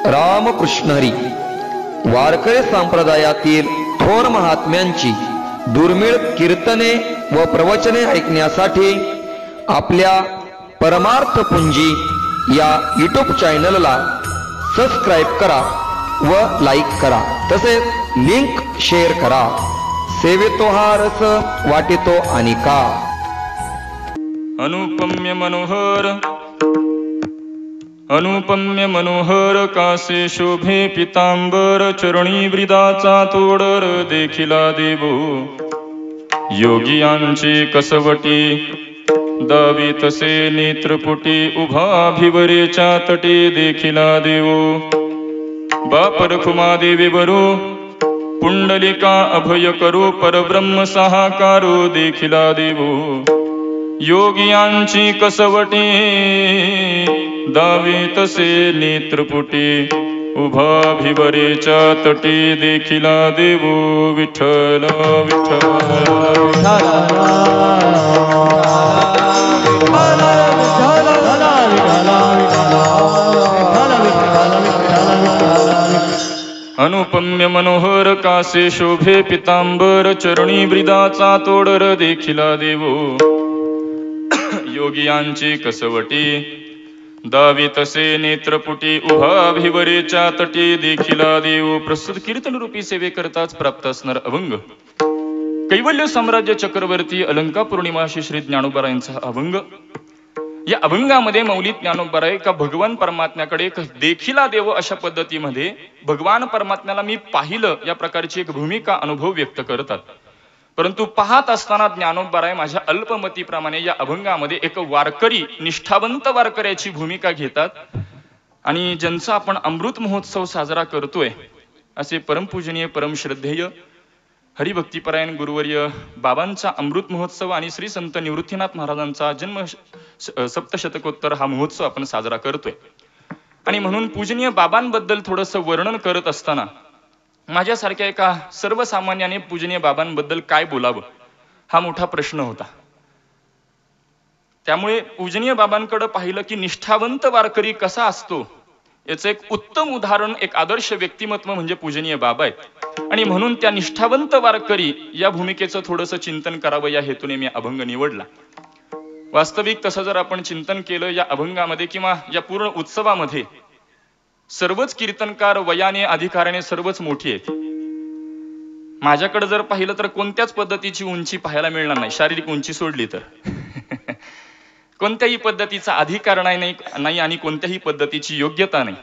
रामकृष्ण हरी वारकरी संप्रदायातील थोर महात्म्यांची दुर्मिळ कीर्तने व प्रवचने ऐकण्यासाठी आपल्या परमार्थ पुंजी या यूट्यूब चॅनलला सबस्क्राईब करा व लाईक करा, तसेच लिंक शेअर करा. सेवेतो हा रस वाटेतो अनिका. अनुपम्य मनोहर कासे शोभे पितांबर चरणी ब्रिदाचा तोडर देखिला देवो. योगियांची कसवटी दावी तसे नेत्रपुटी उभा भिवरेच्या तटे देखिला देवो. बापर खुमा देवी बरो पुंडलिका अभय करो परब्रह्म सहाकारो देखिला देवो. योगियांची कसवटी दावी तसे नेत्रपुटी उभा भिवरेच्या तटी देखिला देवो. विठ्ठल विठ्ठल अनुपम्य मनोहर कासे शोभे पितांबर चरणी ब्रिदाचा तोडर देखिला देवो. योगियांची कसवटी दावी तसे नेत्रपुटी उभा भिवरेच्या तटी देखिला देव. प्रस्तुत कीर्तन रूपी सेवेकरताच प्राप्त असणार अभंग कैवल्य साम्राज्य चक्रवर्ती अलंका पौर्णिमा श्री ज्ञानोबारायांचा अभंग. या अभंगामध्ये मौलिक ज्ञानोबाराय का भगवान परमात्म्याकडे देखिला देव अशा पद्धतीमध्ये भगवान परमात्म्याला मी पाहिलं या प्रकारची एक भूमिका अनुभव व्यक्त करतात. परंतु पाहत असताना ज्ञानोबाराय माझ्या अल्पमतीप्रमाणे या अभंगामध्ये एक वारकरी निष्ठावंत वारकऱ्याची भूमिका घेतात. आणि ज्यांचा आपण अमृत महोत्सव साजरा करतोय असे परमपूजनीय परमश्रद्धेय हरिभक्तीपरायण गुरुवर्य बाबांचा अमृत महोत्सव आणि श्री संत निवृत्तीनाथ महाराजांचा जन्म सप्तशतकोत्तर हा महोत्सव आपण साजरा करतोय. आणि म्हणून पूजनीय बाबांबद्दल थोडंसं वर्णन करत असताना माझ्यासारख्या एका सर्वसामान्याने पूजनीय बाबांबद्दल काय बोलावं हा मोठा प्रश्न होता. त्यामुळे पूजनीय बाबांकडे पाहिलं की निष्ठावंत वारकरी कसा असतो याचं एक उत्तम उदाहरण, एक आदर्श व्यक्तिमत्व म्हणजे पूजनीय बाबा आहेत. आणि म्हणून त्या निष्ठावंत वारकरी या भूमिकेचं थोडंसं चिंतन करावं या हेतूने मी अभंग निवडला. वास्तविक तसं जर आपण चिंतन केलं या अभंगामध्ये किंवा या पूर्ण उत्सवामध्ये सर्वच कीर्तनकार वयाने अधिकाराने सर्वच मोठी आहेत. माझ्याकडे जर पाहिलं तर कोणत्याच पद्धतीची उंची पाहायला मिळणार नाही, शारीरिक उंची सोडली तर. कोणत्याही पद्धतीचा अधिकार नाही आणि कोणत्याही पद्धतीची योग्यता नाही.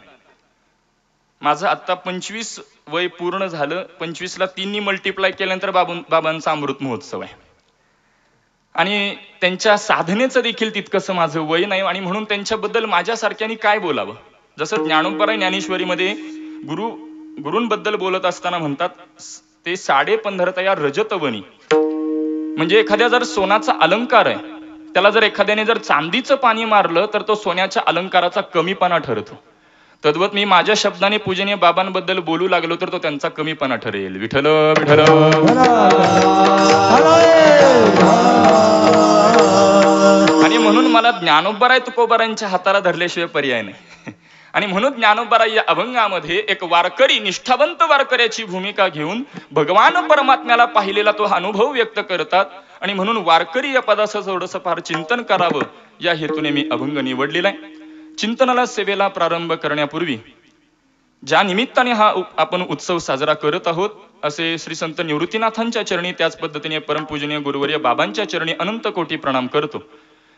माझं आता 25 वय पूर्ण झालं. 25 ला 3 मल्टिप्लाय केल्यानंतर बाबांचा अमृत महोत्सव आहे. आणि त्यांच्या साधनेचं देखील तितकंसं माझं वय नाही. आणि म्हणून त्यांच्याबद्दल माझ्यासारख्याने काय बोलावं. जसं ज्ञानोबराय ज्ञानेश्वरीमध्ये गुरूंबद्दल बोलत असताना म्हणतात ते 15.5 रजतवनी. म्हणजे एखाद्या जर सोन्याचा अलंकार आहे त्याला जर एखाद्याने जर चांदीचं पाणी मारलं तर तो सोन्याच्या अलंकाराचा कमीपणा ठरतो. तद्वत मी माझ्या शब्दाने पूजनीय बाबांबद्दल बोलू लागलो तर तो त्यांचा कमीपणा ठरेल. विठ्ठल विठ्ठल. आणि म्हणून मला ज्ञानोबाराय तुकोबारायांच्या हाताला धरल्याशिवाय पर्याय नाही. आणि म्हणून ज्ञानोबाराय या अभंगामध्ये एक वारकरी निष्ठावंत वारकऱ्याची भूमिका घेऊन भगवान परमात्म्याला पाहिलेला तो अनुभव व्यक्त करतात. आणि म्हणून वारकरी या पदाचं थोडंसं फार चिंतन करावं या हेतूने मी अभंग निवडलेला आहे. चिंतनाला सेवेला प्रारंभ करण्यापूर्वी ज्या निमित्ताने हा आपण उत्सव साजरा करत आहोत असे श्री संत निवृत्तीनाथांच्या चरणी त्याच पद्धतीने परमपूजनीय गुरुवर्य बाबांच्या चरणी अनंत कोटी प्रणाम करतो.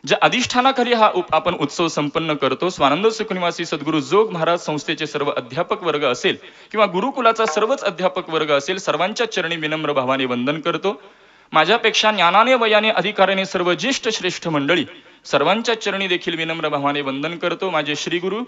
ज्या अधिष्ठानाखाली हा आपण उत्सव संपन्न करतो स्वानंद सुखनिवासी सद्गुरू जोग महाराज संस्थेचे सर्व अध्यापक वर्ग असेल किंवा गुरुकुलाचा सर्वच अध्यापक वर्ग असेल सर्वांच्या चरणी विनम्र भावाने वंदन करतो. माझ्यापेक्षा ज्ञानाने वयाने अधिकाराने सर्व ज्येष्ठ श्रेष्ठ मंडळी सर्वांच्या चरणी देखील विनम्र भावाने वंदन करतो. माझे श्री गुरु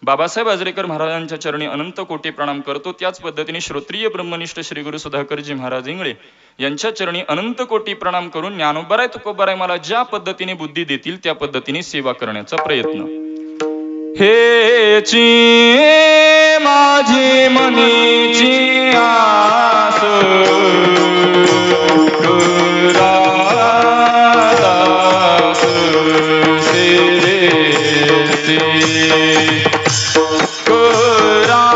बाबासाहेब आजरेकर महाराजांच्या चरणी अनंत कोटी प्रणाम करतो. त्याच पद्धतीने श्रोत्रिय ब्रह्मनिष्ठ श्री गुरु सुधाकरजी महाराज इंगळे यांच्या चरणी अनंत कोटी प्रणाम करून ज्ञानोबाराय तुकोबाराय मला ज्या पद्धतीने बुद्धी देतील त्या पद्धतीने सेवा करण्याचा प्रयत्न. हेची माझी मनीची आस करा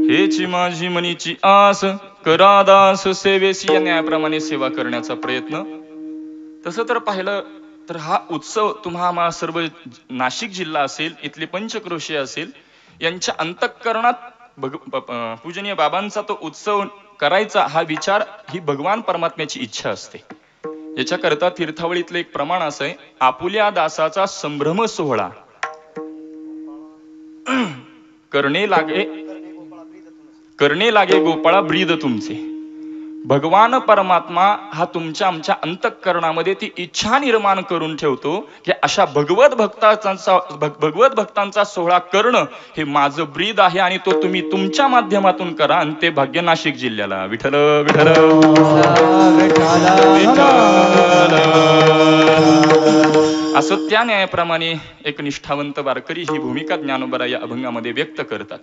हेची माझी मनीची आस करा दास सेवेसी या न्यायाप्रमाणे सेवा करण्याचा प्रयत्न. तसं तर पाहिलं तर हा उत्सव तुम्हा सर्व नाशिक जिल्हा असेल, इथले पंचक्रोशी असेल, यांच्या अंतःकरणात पूजनीय बाबांचा तो उत्सव करायचा हा विचार ही भगवान परमात्म्याची इच्छा असते. याच्याकरता तीर्थावळीतलं एक प्रमाण असं आहे, आपुल्या दासाचा संभ्रम सोहळा करणे लागे गोपाळा ब्रीद तुमचे. भगवान परमात्मा हा तुमच्या आमच्या अंतःकरणामध्ये ती इच्छा निर्माण करून ठेवतो की अशा भगवत भक्तांचा सोहळा करणं हे माझं ब्रीद आहे आणि तो तुम्ही तुमच्या माध्यमातून करा. आणि ते भाग्य नाशिक जिल्ह्याला. विठ्ठल विठ्ठल असं त्या न्यायाप्रमाणे एक निष्ठावंत वारकरी ही भूमिका ज्ञानोबा या अभंगामध्ये व्यक्त करतात.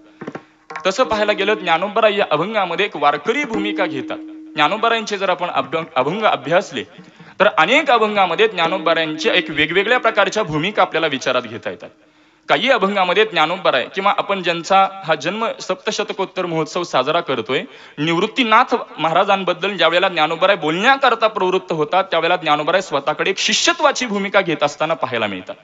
तसं पाहायला गेलं ज्ञानोबा या अभंगामध्ये एक वारकरी भूमिका घेतात. ज्ञानोबारायांचे जर आपण अभंग अभ्यासले तर अनेक अभंगामध्ये ज्ञानोबारायांच्या एक वेगवेगळ्या प्रकारच्या भूमिका आपल्याला विचारात घेता येतात. काही अभंगामध्ये ज्ञानोबाराय किंवा आपण ज्यांचा हा जन्म सप्तशतकोत्तर महोत्सव साजरा करतोय, निवृत्तीनाथ महाराजांबद्दल ज्या वेळेला ज्ञानोबाराय बोलण्याकरता प्रवृत्त होतात त्यावेळेला ज्ञानोबाराय स्वतःकडे एक शिष्यत्वाची भूमिका घेत असताना पाहायला मिळतात.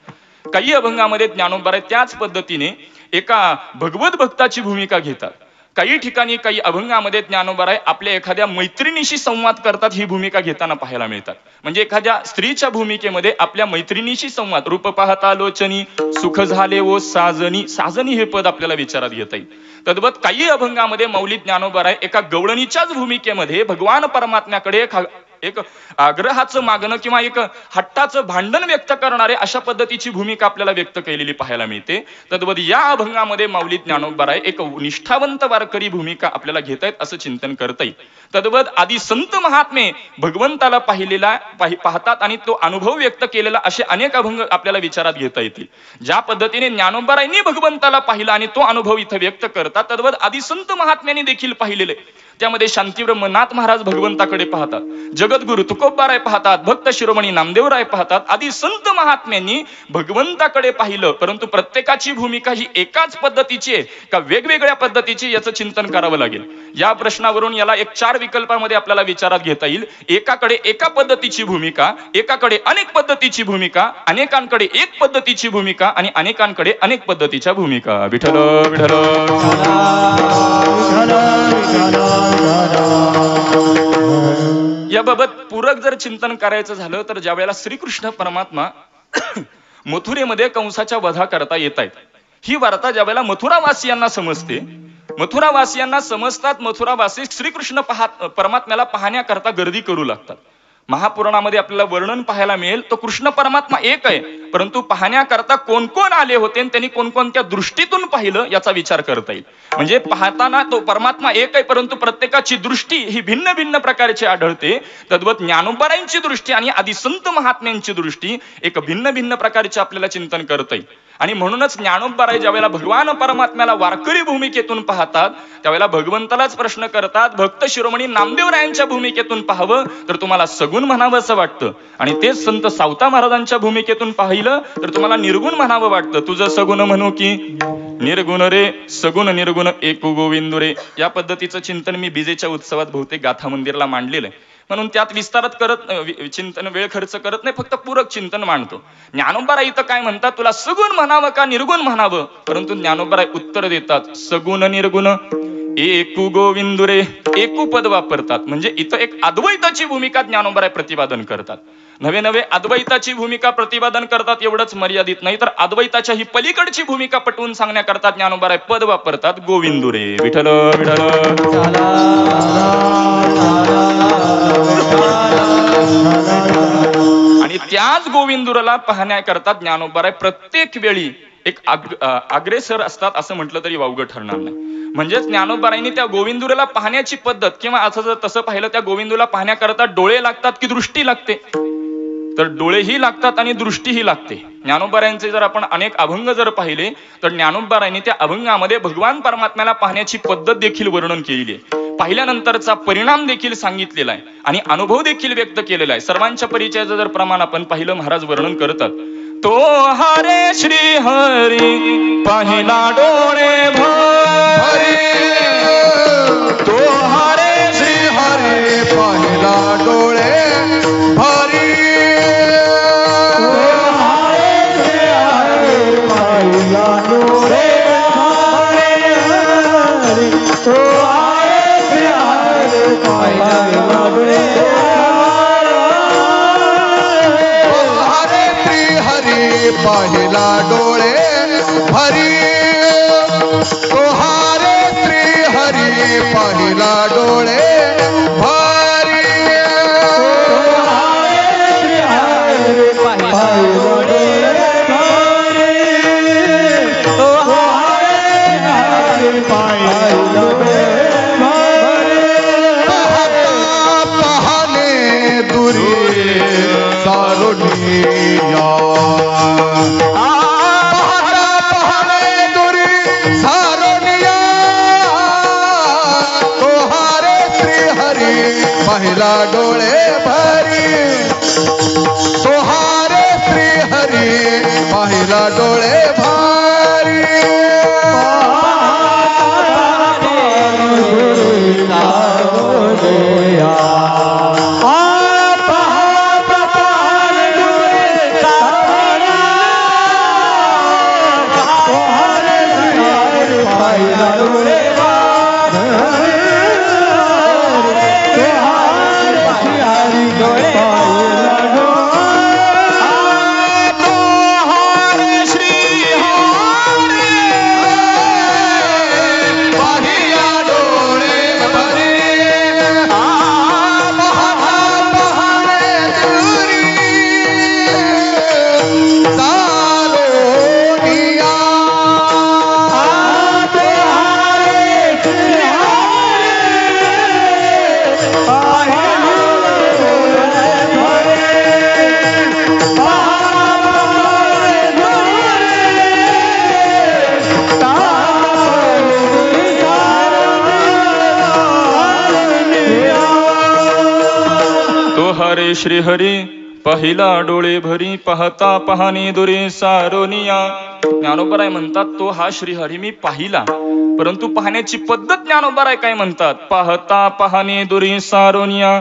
काही अभंगामध्ये ज्ञानोबाराय त्याच पद्धतीने एका भगवत भक्ताची भूमिका घेतात. काही ठिकाणी काही अभंगामध्ये ज्ञानोबाराय आपल्या एखाद्या मैत्रिणीशी संवाद करतात, ही भूमिका घेताना पाहायला मिळतात. म्हणजे एखाद्या स्त्रीच्या भूमिकेमध्ये आपल्या मैत्रिणीशी संवाद, रूप पाहता लोचनी सुख झाले वो साजनी, साजनी हे पद आपल्याला विचारात घेता येईल. तद्वत काही अभंगामध्ये मौली ज्ञानोबाराय एका गवळणीच्याच भूमिकेमध्ये भगवान परमात्म्याकडे एक आग्रहाचं मागणं किंवा एक हट्टाचं भांडण व्यक्त करणारे अशा पद्धतीची भूमिका आपल्याला व्यक्त केलेली पाहायला मिळते. तद्वत या अभंगामध्ये माऊली ज्ञानोबाराय एक निष्ठावंत वारकरी भूमिका आपल्याला घेता येत असं चिंतन करता येईल. तद्वत आधी संत महात्मे भगवंताला पाहतात आणि तो अनुभव व्यक्त केलेला असे अनेक अभंग आपल्याला विचारात घेता येतील. ज्या पद्धतीने ज्ञानोबारायांनी भगवंताला पाहिलं आणि तो अनुभव इथं व्यक्त करतात, तद्वत आधी संत महात्म्यांनी देखील पाहिलेले. त्यामध्ये शांतीब्रह्मनाथ महाराज भगवंताकडे पाहतात, जगद्गुरु तुकोबाराय पाहतात, भक्त शिरोमणी नामदेवराय पाहतात. आधी संत महात्म्यांनी भगवंताकडे पाहिलं, परंतु प्रत्येकाची भूमिका ही एकाच पद्धतीची आहे का वेगवेगळ्या पद्धतीची याचं चिंतन करावं लागेल. या प्रश्नावरून याला एक 4 विकल्पामध्ये आपल्याला विचारात घेता येईल. एकाकडे एका पद्धतीची भूमिका, एकाकडे अनेक पद्धतीची भूमिका, अनेकांकडे एक पद्धतीची भूमिका आणि अनेकांकडे अनेक पद्धतीच्या भूमिका. विठ्ठल विठ्ठल याबाबत पूरक जर चिंतन करायचं झालं तर ज्या वेळेला श्रीकृष्ण परमात्मा मथुरेमध्ये कंसाच्या वधा करता येत आहेत, ही वार्ता ज्या वेळेला मथुरावासियांना समजते, मथुरावासियांना समजतात, मथुरावासी श्रीकृष्ण परमात्म्याला पाहण्याकरता गर्दी करू लागतात. महापुराणामध्ये आपल्याला वर्णन पाहायला मिळेल. तो कृष्ण परमात्मा एक आहे, परंतु पाहण्याकरता कोण कोण आले होते आणि त्यांनी कोणकोणत्या दृष्टीतून पाहिलं याचा विचार करता येईल. म्हणजे पाहताना तो परमात्मा एक आहे, परंतु प्रत्येकाची दृष्टी ही भिन्न भिन्न प्रकारची आढळते. तद्वत ज्ञानोबारायांची दृष्टी आणि आदि संत महात्म्यांची दृष्टी एक भिन्न भिन्न प्रकारचे आपल्याला चिंतन करता येईल. आणि म्हणूनच ज्ञानोबाराय ज्यावेळेला भगवान परमात्म्याला वारकरी भूमिकेतून पाहतात, त्यावेळेला भगवंतालाच प्रश्न करतात, भक्त शिरोमणी नामदेवरायांच्या भूमिकेतून पाहावं तर तुम्हाला सगुण म्हणावं असं वाटतं, आणि तेच संत सावता महाराजांच्या भूमिकेतून पाहिलं तर तुम्हाला निर्गुण म्हणावं वाटतं. तुझं सगुण म्हणू की निर्गुण रे, सगुण निर्गुण एकू गोविंद रे. या पद्धतीचं चिंतन मी बीजेच्या उत्सवात बहुतेक गाथा मंदिरला मांडलेलं आहे, म्हणून त्यात विस्तारात चिंतन वेळ खर्च करत नाही, फक्त पूरक चिंतन मांडतो. ज्ञानोबाराय इथं काय म्हणतात, तुला सगुण म्हणावं का निर्गुण म्हणावं, परंतु ज्ञानोबाराय उत्तर देतात, सगुण निर्गुण एकू गोविंद रे. एकू पद वापरतात, म्हणजे इथं एक अद्वैताची भूमिका ज्ञानोबाराय प्रतिपादन करतात. नवे नवे अद्वैताची भूमिका प्रतिपादन करतात एवढंच मर्यादित नाही, तर अद्वैताच्या ही पलीकडची भूमिका पटवून सांगण्याकरता ज्ञानोबाराय पद वापरतात, गोविंद रे विठ्ठल विठ्ठल. आणि त्याच गोविंदुराला पाहण्याकरता ज्ञानोबाराय प्रत्येक वेळी एक अग्रेसर असतात असं म्हटलं तरी वावगं ठरणार नाही. म्हणजेच ज्ञानोबारायांनी त्या गोविंदुराला पाहण्याची पद्धत, किंवा असं जर तसं पाहिलं, त्या गोविंदूला पाहण्याकरता डोळे लागतात की दृष्टी लागते, तर डोळेही लागतात आणि दृष्टीही लागते. ज्ञानोबारायांचे जर आपण अनेक अभंग जर पाहिले तर ज्ञानोबारायांनी त्या अभंगामध्ये भगवान परमात्म्याला पाहण्याची पद्धत देखील वर्णन केलेली आहे, पाहिल्यानंतरचा परिणाम देखील सांगितलेला आहे आणि अनुभव देखील व्यक्त केलेला आहे. सर्वांच्या परिचयाचं जर प्रमाण आपण पाहिलं, महाराज वर्णन करतात, तो हरे श्री हरी पाहिला डोळे भरी, तो हरे श्री हरी पाहिला डोळे भरी, तो हरे श्री हरी पाहिला डोळे भरी, तो हरे श्री हरी पाहिला डोळे पाहिला डोळे भरी, तो हारे श्री हरी पाहिला डोळे भरी, तो हारे श्री हरी पाहिला डोळे भरी, तो हारे हरी पाहिला डोळे भरी. पाहता पाहणे दुरी सारुनिया, पाहिला डोळे भरी, तो हारे श्री हरी पाहिला डोळे भरी. हरे श्री हरी पाहिला डोळे भरी, पाहता पाहणे दुरे सारोनिया. ज्ञानोबाराय म्हणतात, तो हा श्रीहरी मी पाहिला, परंतु पाहण्याची पद्धत ज्ञानोबाराय काय म्हणतात, पाहता पाहणे दुरे सारोनिया.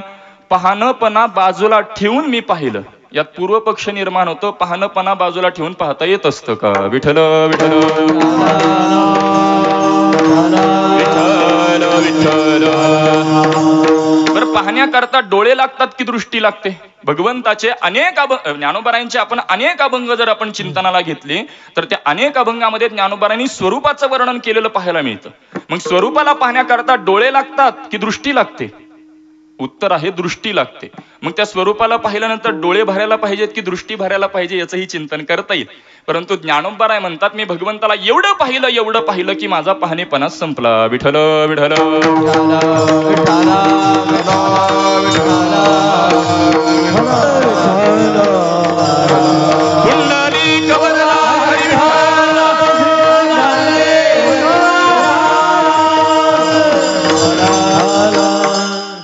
पाहणपणा बाजूला ठेवून मी पाहिलं. यात पूर्व पक्ष निर्माण होतो, पाहणपणा बाजूला ठेवून पाहता येत असतं का. विठ्ठल विठ्ठल विठ्ठल विठ्ठल. बरं, पाहण्याकरता डोळे लागतात की दृष्टी लागते. भगवंताचे अनेक ज्ञानोबारायांचे आपण अनेक अभंग जर आपण चिंतनाला घेतले तर त्या अनेक अभंगामध्ये ज्ञानोबारायांनी स्वरूपाचं वर्णन केलेलं पाहायला मिळतं. मग स्वरूपाला पाहण्याकरता डोळे लागतात की दृष्टी लागते. उत्तर आहे दृष्टी लागते. मग त्या स्वरूपाला पाहिल्यानंतर डोळे भरायला पाहिजेत की दृष्टी भरायला पाहिजे याचंही चिंतन करता येईल. परंतु ज्ञानोबराय म्हणतात मी भगवंताला एवढं पाहिलं की माझा पाहणेपणा संपला. विठ्ठल विठ्ठल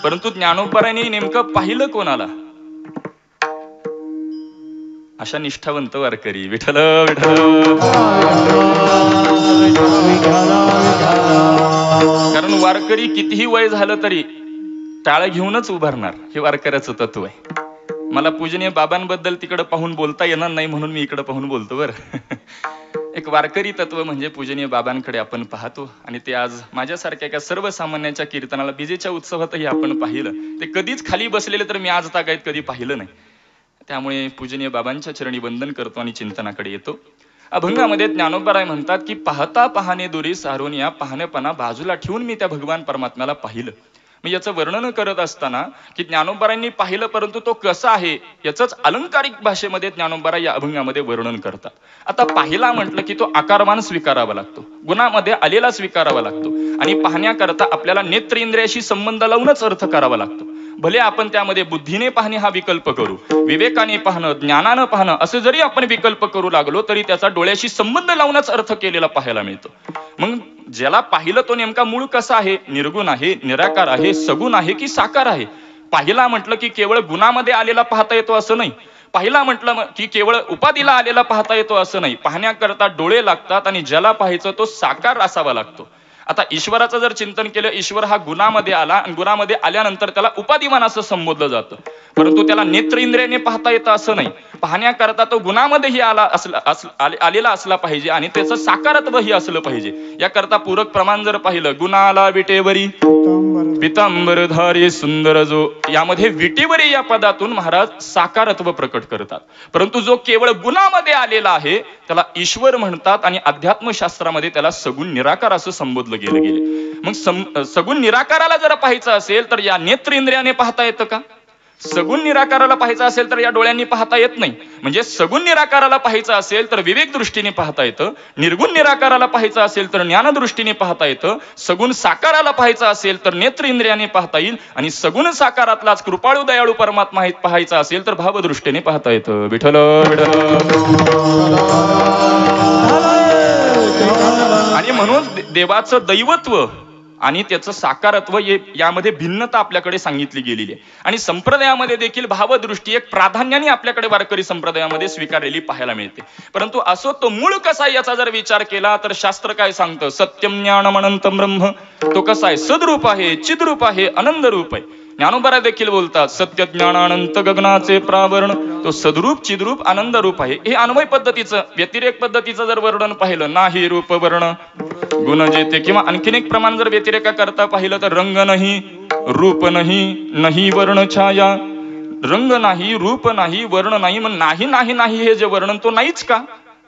परंतु ज्ञानोबरायांनी नेमकं पाहिलं कोणाला? अशा निष्ठावंत वारकरी. विठ्ठल विठ्ठल. कारण वारकरी कितीही वय झालं तरी टाळ घेऊनच उभारणार, हे वारकऱ्याचं तत्व आहे. मला पूजनीय बाबांबद्दल तिकडे पाहून बोलता येणार नाही म्हणून मी इकडे पाहून बोलतो बरं. एक वारकरी तत्व म्हणजे पूजनीय बाबांकडे आपण पाहतो, आणि ते आज माझ्यासारख्या एका सर्वसामान्याच्या कीर्तनाला बीजेच्या उत्सवातही आपण पाहिलं. ते कधीच खाली बसलेले तर मी आज तागायत कधी पाहिलं नाही. त्यामुळे पूजनीय बाबांच्या चरणी वंदन करतो आणि चिंतनाकडे येतो. अभंगामध्ये ज्ञानोबराय म्हणतात की पाहता पाहणे दुरी सारून या पाहणेपणा बाजूला ठेवून मी त्या भगवान परमात्म्याला पाहिलं. मी याचं वर्णन करत असताना की ज्ञानोबरायांनी पाहिलं, परंतु तो कसा आहे याचंच अलंकारिक भाषेमध्ये ज्ञानोबराय या अभंगामध्ये वर्णन करतात. आता पाहिला म्हटलं की तो आकारमान स्वीकारावा लागतो, गुणामध्ये आलेला स्वीकारावा लागतो, आणि पाहण्याकरता आपल्याला नेत्र इंद्रियाशी संबंध लावूनच अर्थ करावा लागतो. भले आपण त्यामध्ये बुद्धीने पाहणे हा विकल्प करू, विवेकाने पाहणं, ज्ञानानं पाहणं असं जरी आपण विकल्प करू लागलो तरी त्याचा डोळ्याशी संबंध लावूनच अर्थ केलेला पाहायला मिळतो. मग ज्याला पाहिलं तो नेमका मूळ कसा आहे? निर्गुण आहे, निराकार आहे, सगुण आहे की साकार आहे? पाहिला म्हटलं की केवळ गुणामध्ये आलेला पाहता येतो असं नाही. पाहिला म्हटलं की केवळ उपाधीला आलेला पाहता येतो असं नाही. पाहण्याकरता डोळे लागतात, आणि ज्याला पाहायचं तो साकार असावा लागतो. आता ईश्वराचं जर चिंतन केलं, ईश्वर हा गुणामध्ये आला, आणि गुणामध्ये आल्यानंतर त्याला उपाधिमान असं संबोधलं जातं, परंतु त्याला नेत्र इंद्रियाने पाहता येतं असं नाही. पाहण्याकरता तो गुणामध्येही आलेला असला पाहिजे, आणि त्याचं साकारत्वही असलं पाहिजे. याकरता पूरक प्रमाण जर पाहिलं, गुणाला विटेवरी पितांबरधारी सुंदर जो, यामध्ये विटेवरी या पदातून महाराज साकारत्व प्रकट करतात. परंतु जो केवळ गुणामध्ये आलेला आहे त्याला ईश्वर म्हणतात, आणि अध्यात्मशास्त्रामध्ये त्याला सगुण निराकार असं संबोधलं गेले. मग सगुण निराकाराला जर पाहायचं असेल तर या नेत्र इंद्रियाने पाहता येतं का? सगुण निराकाराला पाहायचं असेल तर या डोळ्यांनी पाहता येत नाही. म्हणजे सगुण निराकाराला पाहायचं असेल तर विवेक दृष्टीने पाहता येतं, निर्गुण निराकाराला पाहायचं असेल तर ज्ञान दृष्टीने पाहता येतं, सगुण साकाराला पाहायचं असेल तर नेत्र इंद्रियाने पाहता येईल, आणि सगुण साकारातलाच कृपाळू दयाळू परमात्मा पाहायचा असेल तर भावदृष्टीने पाहता येतं. विठ्ठल विठ्ठल. आणि म्हणून देवाचं दैवत्व आणि त्याचं साकारत्व यामध्ये भिन्नता आपल्याकडे सांगितली गेलेली आहे. आणि संप्रदायामध्ये देखील भावदृष्टी एक प्राधान्याने आपल्याकडे वारकरी संप्रदायामध्ये स्वीकारलेली पाहायला मिळते. परंतु असो तो मूळ कसा याचा जर विचार केला तर शास्त्र काय सांगतं? सत्यम ज्ञानम अनंतम ब्रह्म. तो कसा आहे? सद्रूप आहे, चिद्रूप आहे, आनंद रूप आहे. ज्ञानोबराय देखील बोलतात सत्य ज्ञान अनंत गगनाचे प्रावरण. तो सद्रूप, चिद्रूप, आनंद रूप आहे. हे अन्वय पद्धतीचं, व्यतिरेक पद्धतीचं जर वर्णन पाहिलं, नाही रूप वर्ण गुण जेते, किंवा आणखीन एक प्रमाण जर व्यतिरेका करता पाहिलं तर रंग नाही, रूप नाही, नाही वर्ण छाया. रंग नाही, रूप नाही, वर्ण नाही. मग नाही नाही नाही हे जे वर्णन तो नाहीच का?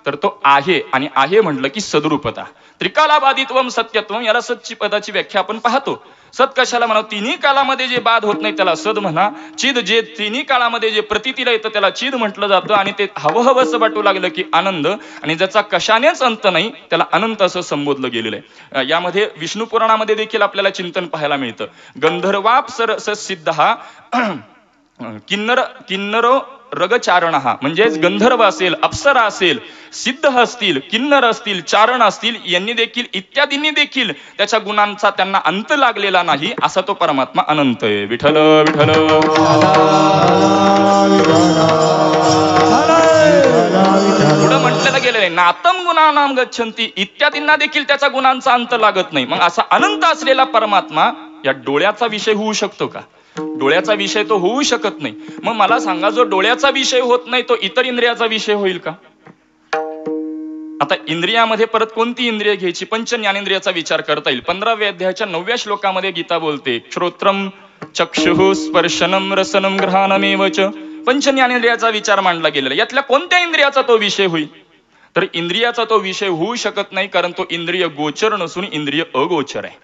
तर तो आहे, आणि आहे म्हटलं की सद्रूपता. त्रिकालाबाधित्वम सत्यत्वम, याला सच्ची पदाची व्याख्या आपण पाहतो. सत कशाला म्हणा? तिन्ही काळामध्ये जे बाद होत नाही त्याला सद म्हणा. चिद, जे तिन्ही काळामध्ये जे प्रतीतीला येतं त्याला चिद म्हटलं जातं, आणि ते हवहवस वाटू लागलं की आनंद, आणि ज्याचा कशानेच अंत नाही त्याला अनंत असं संबोधलं गेलेलं आहे. यामध्ये विष्णू पुराणामध्ये देखील आपल्याला चिंतन पाहायला मिळतं. गंधर्वाप्सरस सिद्ध हा किन्नरो रगचारण, हा म्हणजेच गंधर्व असेल, अप्सरा असेल, सिद्ध असतील, किन्नर असतील, चारण असतील, यांनी देखील इत्यादींनी देखील त्याच्या गुणांचा त्यांना अंत लागलेला नाही. असा तो परमात्मा अनंत आहे. विठ्ठल विठ्ठल. पुढे म्हटलेलं गेलेलं आहे नातम गुणानाम गच्छन्ति, इत्यादींना देखील त्याच्या गुणांचा अंत लागत नाही. मग असा अनंत असलेला परमात्मा या डोळ्याचा विषय होऊ शकतो का? डोळ्याचा विषय तो होऊ शकत नाही. मग मला सांगा, जो डोळ्याचा विषय होत नाही तो इतर इंद्रियाचा विषय होईल का? आता इंद्रियामध्ये परत कोणती इंद्रिय घ्यायची? पंच ज्ञानेंद्रियाचा विचार करता येईल. 15व्या अध्यायाच्या 9व्या श्लोकामध्ये गीता बोलते श्रोत्रम चक्षुः स्पर्शनम रसनम ग्रहणमेव च. पंच ज्ञानेंद्रियाचा विचार मांडला गेलेला. यातल्या कोणत्या इंद्रियाचा तो विषय होईल? तर इंद्रियाचा तो विषय होऊ शकत नाही, कारण तो इंद्रिय गोचर नसून इंद्रिय अगोचर आहे.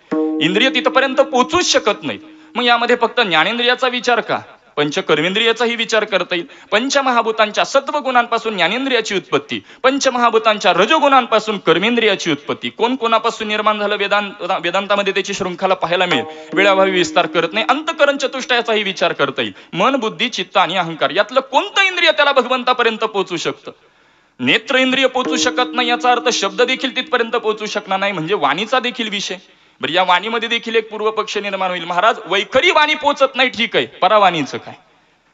इंद्रिय तिथपर्यंत पोहोचूच शकत नाही. मग यामध्ये फक्त ज्ञानेंद्रियाचा विचार का? पंचकर्मेंद्रियाचाही विचार करता येईल. पंचमहाभूतांच्या सत्वगुणांपासून ज्ञानेंद्रियाची उत्पत्ती, पंचमहाभूतांच्या रजोगुणांपासून कर्मेंद्रियाची उत्पत्ती. कोण कोणापासून निर्माण झालं वेदांतामध्ये त्याची शृंखला पाहायला मिळेल. वेळाभावी विस्तार करत नाही. अंतःकरण चतुष्टयाचाही विचार करता येईल. मन, बुद्धी, चित्त आणि अहंकार यातलं कोणतं इंद्रिय त्याला भगवंतापर्यंत पोहोचू शकतं? नेत्र इंद्रिय पोहोचू शकत नाही याचा अर्थ शब्द देखील तिथपर्यंत पोहोचू शकणार नाही, म्हणजे वाणीचा देखील विषय. बरं, या वाणीमध्ये देखील एक पूर्व पक्ष निर्माण होईल. महाराज, वैखरी वाणी पोहोचत नाही, ठीक आहे, परावाणीचं काय?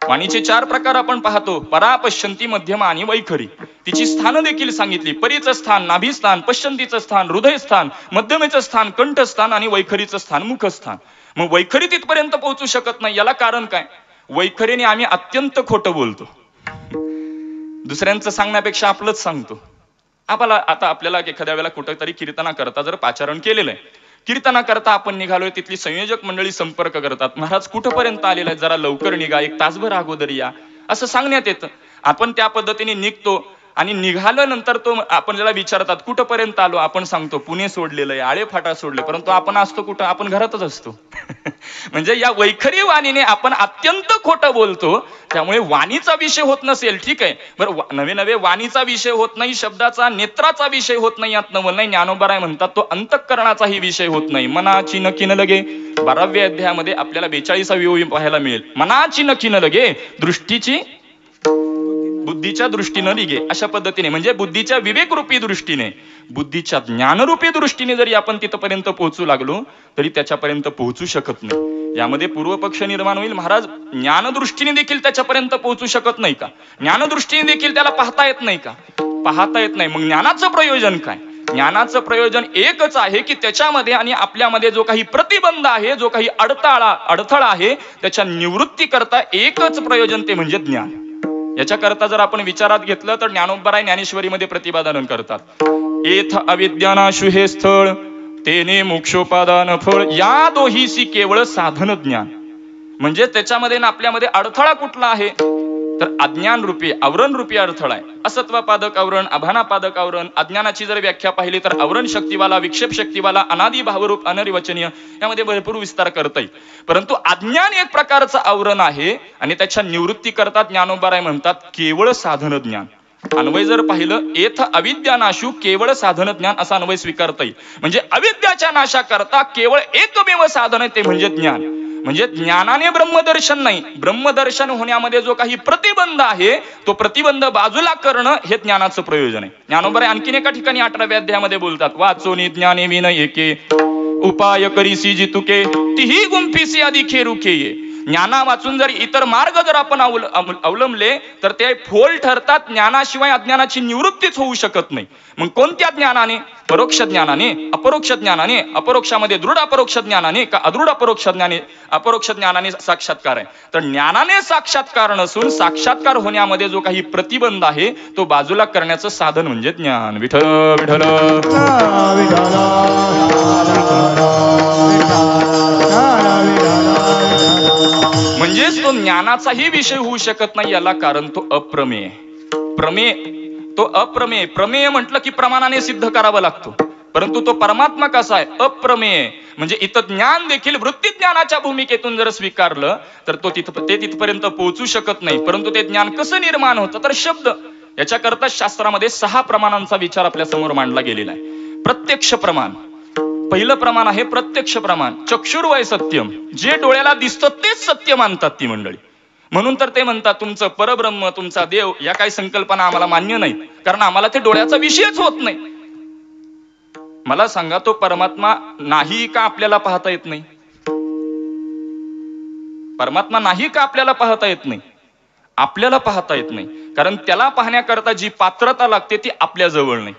वाणीचे 4 प्रकार आपण पाहतो: परा, पश्यंती, मध्यमा आणि वैखरी. तिची स्थानं देखील सांगितली: परीचं स्थान नाभिस्थान, पश्यंतीचं स्थान हृदयस्थान, मध्यमेचं स्थान कंठस्थान आणि वैखरीचं स्थान मुखस्थान. मग वैखरी तिथपर्यंत पोहोचू शकत नाही, याला कारण काय? वैखरीने आम्ही अत्यंत खोटं बोलतो. दुसऱ्यांचं सांगण्यापेक्षा आपलंच सांगतो. आपल्याला एखाद्या वेळेला कुठेतरी कीर्तना करता जर पाचारण केलेलं आहे, कीर्तना करता आपण निघालोय, तिथली संयोजक मंडळी संपर्क करतात: महाराज कुठपर्यंत आलेला आहे, जरा लवकर निघा, 1 तासभर अगोदर या, असं सांगण्यात येतं. आपण त्या पद्धतीने निघतो आणि निघाल्यानंतर तो आपण ज्याला विचारतात कुठपर्यंत आलो, आपण सांगतो पुणे सोडलेलं आहे, आळेफाटा सोडले, परंतु आपण असतो कुठं? आपण घरातच असतो. म्हणजे या वैखरी वाणीने आपण अत्यंत खोटं बोलतो. त्यामुळे वाणीचा विषय होत नसेल, ठीक आहे, बरं, नवे वाणीचा विषय होत नाही, शब्दाचा नेत्राचा विषय होत नाही, यात नवल नाही. ज्ञानोबराय म्हणतात तो अंतःकरणाचाही विषय होत नाही. मनाची नकी न लगे 12व्या अध्यायामध्ये आपल्याला 42वी ओवी पाहायला मिळेल. मनाची नकी न लगे, दृष्टीची बुद्धीच्या दृष्टीने निघे, अशा पद्धतीने. म्हणजे बुद्धीच्या विवेकरूपी दृष्टीने, बुद्धीच्या ज्ञानरूपी दृष्टीने जरी आपण तिथपर्यंत पोहोचू लागलो तरी त्याच्यापर्यंत पोहोचू शकत नाही. यामध्ये पूर्व पक्ष निर्माण होईल: महाराज, ज्ञानदृष्टीने देखील त्याच्यापर्यंत पोहोचू शकत नाही का? ज्ञानदृष्टीने देखील त्याला पाहता येत नाही का? पाहता येत नाही. मग ज्ञानाचं प्रयोजन काय? ज्ञानाचं प्रयोजन एकच आहे की त्याच्यामध्ये आणि आपल्यामध्ये जो काही प्रतिबंध आहे, जो काही अडथळा आहे, त्याच्या निवृत्ती करता एकच प्रयोजन, ते म्हणजे ज्ञान. याच्याकरता जर आपण विचारात घेतलं तर ज्ञानोबराय ज्ञानेश्वरीमध्ये प्रतिपादन करतात: एथ अविद्यानाशु हे स्थळ, तेने मोक्षोपादान फळ, या दोहीसी केवळ साधन ज्ञान. म्हणजे त्याच्यामध्ये ना आपल्यामध्ये अडथळा कुठला आहे? तर अज्ञान रूपी, आवरण रूपी अडथळा आहे. असत्वपादक आवरण, अभानापादक आवरण. अज्ञानाची जर व्याख्या पाहिली तर आवरण शक्तीवाला, विक्षेप शक्तीवाला, अनादी भावरूप, अनिर्वचनीय, यामध्ये भरपूर विस्तार करता येईल. परंतु अज्ञान एक प्रकारचं आवरण आहे आणि त्याच्या निवृत्ती करतात ज्ञानोबराय म्हणतात केवळ साधन ज्ञान. अन्वय जर पाहिलं, एथ अविद्यानाशु केवळ साधन ज्ञान, असा अन्वय स्वीकारता येईल. म्हणजे अविद्याच्या नाशाकरता केवळ एकमेव साधन आहे, ते म्हणजे ज्ञान. म्हणजे ज्ञानाने ब्रह्मदर्शन नाही, ब्रह्मदर्शन होण्यामध्ये जो काही प्रतिबंध आहे तो प्रतिबंध बाजूला करणं हे ज्ञानाचं प्रयोजन आहे. ज्ञानोबराय आणखीन एका ठिकाणी 8व्या अध्यायामध्ये बोलतात: वाचोनी ज्ञाने विनय एके, उपाय करीसी जितुके, तिही गुंफीसी आधी खेरुके ये. ज्ञाना वाचून जर इतर मार्ग जर आपण अवलंबले तर ते फोल ठरतात. ज्ञानाशिवाय अज्ञानाची निवृत्तीच होऊ शकत नाही. मग कोणत्या ज्ञानाने? परोक्ष ज्ञानाने, अपरोक्ष ज्ञानाने, अपरोक्षामध्ये दृढ अपरोक्ष ज्ञानाने का अदृढ अपरोक्ष ज्ञानाने? अपरोक्ष ज्ञानाने साक्षात्कार आहे. तर ज्ञानाने साक्षात्कार नसून साक्षात्कार होण्यामध्ये जो काही प्रतिबंध आहे तो बाजूला करण्याचं साधन म्हणजे ज्ञान. विठ्ठल विठ्ठल म्हणजेच तो ज्ञानाचाही विषय होऊ शकत नाही. याला कारण तो अप्रमेय. तो अप्रमेय. प्रमेय म्हटलं की प्रमाणाने सिद्ध करावा लागतो, परंतु तो परमात्मा कसा आहे? अप्रमेय. म्हणजे इथं ज्ञान देखील वृत्ती ज्ञानाच्या भूमिकेतून जर स्वीकारलं तर ते तिथपर्यंत पोहोचू शकत नाही. परंतु ते ज्ञान कसं निर्माण होतं? तर शब्द. याच्याकरता शास्त्रामध्ये 6 प्रमाणांचा विचार आपल्या समोर मांडला गेलेला आहे. प्रत्यक्ष प्रमाण, पहिलं प्रमाण आहे प्रत्यक्ष प्रमाण. चक्षुर्वय सत्यम, जे डोळ्याला दिसतं तेच सत्य मानतात ती मंडळी. म्हणून तर ते म्हणतात तुमचं परब्रह्म, तुमचा देव, या काही संकल्पना आम्हाला मान्य नाही, कारण आम्हाला ते डोळ्याचा विषयच होत नाही. मला सांगा, तो परमात्मा नाही का आपल्याला पाहता येत नाही? परमात्मा नाही का आपल्याला पाहता येत नाही? आपल्याला पाहता येत नाही, कारण त्याला पाहण्याकरता जी पात्रता लागते ती आपल्या जवळ नाही.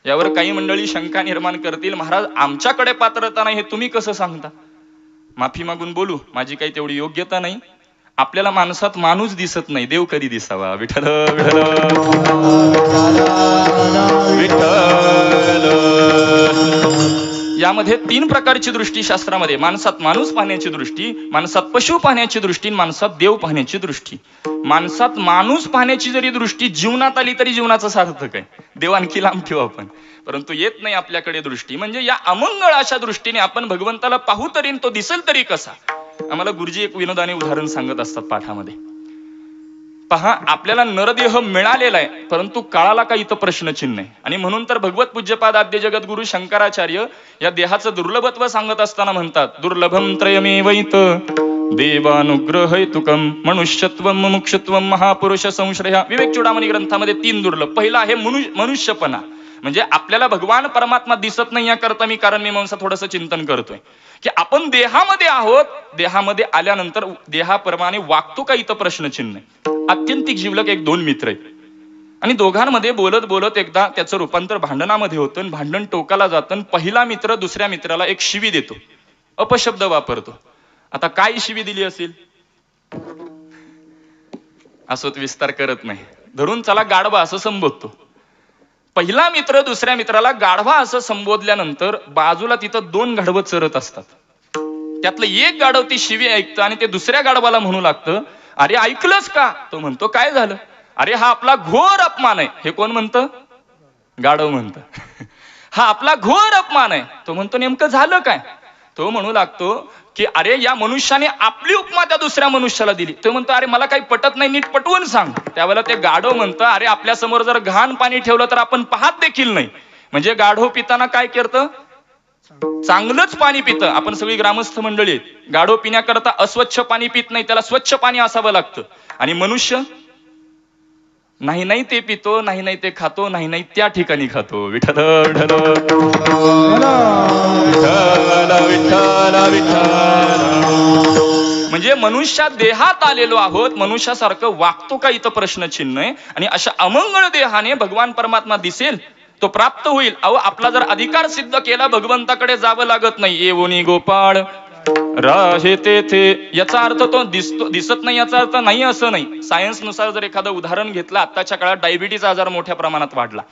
यावर काही मंडळी शंका निर्माण करतील: महाराज, आमच्याकडे पात्रता नाही हे तुम्ही कसं सांगता? माफी मागून बोलू, माझी काही तेवढी योग्यता नाही. आपल्याला माणसात माणूस दिसत नाही, देव कधी दिसावा? विठ्ठल विठ्ठल विठ्ठल. यामध्ये 3 प्रकारची दृष्टी शास्त्रामध्ये: माणसात माणूस पाहण्याची दृष्टी, माणसात पशु पाहण्याची दृष्टी, माणसात देव पाहण्याची दृष्टी. माणसात माणूस पाहण्याची जरी दृष्टी जीवनात आली तरी जीवनाचं सार्थक आहे. देव आणखी लांब ठेवू आपण, परंतु येत नाही आपल्याकडे दृष्टी. म्हणजे या अमंगळ अशा दृष्टीने आपण भगवंताला पाहू तरी तो दिसेल तरी कसा? आम्हाला गुरुजी एक विनोदाने उदाहरण सांगत असतात पाठामध्ये. पहा, आपल्याला नरदेह मिळालेला आहे, परंतु काळाला काही इथं प्रश्नचिन्ह आहे. आणि म्हणून तर भगवत पूज्यपाद आद्य जगद्गुरु शंकराचार्य या देहाचं दुर्लभत्व सांगत असताना म्हणतात, दुर्लभम त्रयमेवैत देवानुग्रह हेतुकम मनुष्यत्वम मुमुक्षुत्वम महापुरुष संश्रया. विवेक चूडामणी ग्रंथामध्ये 3 दुर्लभ. पहिला आहे मनुष्यपणा, म्हणजे आपल्याला भगवान परमात्मा दिसत नाही याकरता मी कारण मीमांसा थोडंसं चिंतन करतोय की आपण देहामध्ये आहोत, देहामध्ये आल्यानंतर देहाप्रमाणे वागतो का इथं प्रश्नचिन्ह आहे. आत्यंतिक जिवलक 1-2 मित्र आहेत आणि दोघांमध्ये बोलत बोलत एकदा त्याचं रूपांतर भांडणामध्ये होतं. भांडण टोकाला जातं. पहिला मित्र दुसऱ्या मित्राला एक शिवी देतो, अपशब्द वापरतो. आता काय शिवी दिली असेल असं विस्तार करत नाही, धरून चला गाढवा असं संबोधतो. पहिला मित्र दुसऱ्या मित्राला गाढवा असं संबोधल्यानंतर बाजूला तिथं 2 गाढवं चरत असतात. त्यातलं एक गाढव ती शिवी ऐकतं आणि ते दुसऱ्या गाढवाला म्हणू लागतं, अरे ऐकलंस का? तो म्हणतो काय झालं? अरे हा आपला घोर अपमान आहे. हे कोण म्हणतं? गाढव म्हणतं. हा आपला घोर अपमान आहे. तो म्हणतो नेमकं झालं काय? तो म्हणू लागतो की अरे या मनुष्याने आपली उपमा त्या दुसऱ्या मनुष्याला दिली. तो म्हणतो अरे मला काही पटत नाही, नीट पटवून सांग. त्यावेळेला ते गाढव म्हणतं, अरे आपल्या समोर जर घाण पाणी ठेवलं तर आपण पाहत देखील नाही. म्हणजे गाढव पिताना काय करतं? चांगलंच पाणी पितं. आपण सगळी ग्रामस्थ मंडळी आहेत, गाढव पिण्याकरता अस्वच्छ पाणी पित नाही, त्याला स्वच्छ पाणी असावं लागतं. आणि मनुष्य नाही नाही ते पितो, नाही नाही ते खातो, नाही नाही त्या ठिकाणी खातो. विठ्ठल विठ्ठल विठ्ठल विठ्ठल. म्हणजे मनुष्या देहात आलेलो आहोत, मनुष्यासारखं वागतो का इथं प्रश्नचिन्ह आहे. आणि अशा अमंगळ देहाने भगवान परमात्मा दिसेल, तो प्राप्त होईल. अहो आपला जर अधिकार सिद्ध केला भगवंताकडे जावं लागत नाही. येवोनी गोपाळ राहे तेथे, याचा अर्थ तो दिसत नाही याचा अर्थ नाही असं नाही. सायन्स नुसार जर एखादं उदाहरण घेतलं, आताच्या काळात डायबिटीज आजार मोठ्या प्रमाणात वाढला.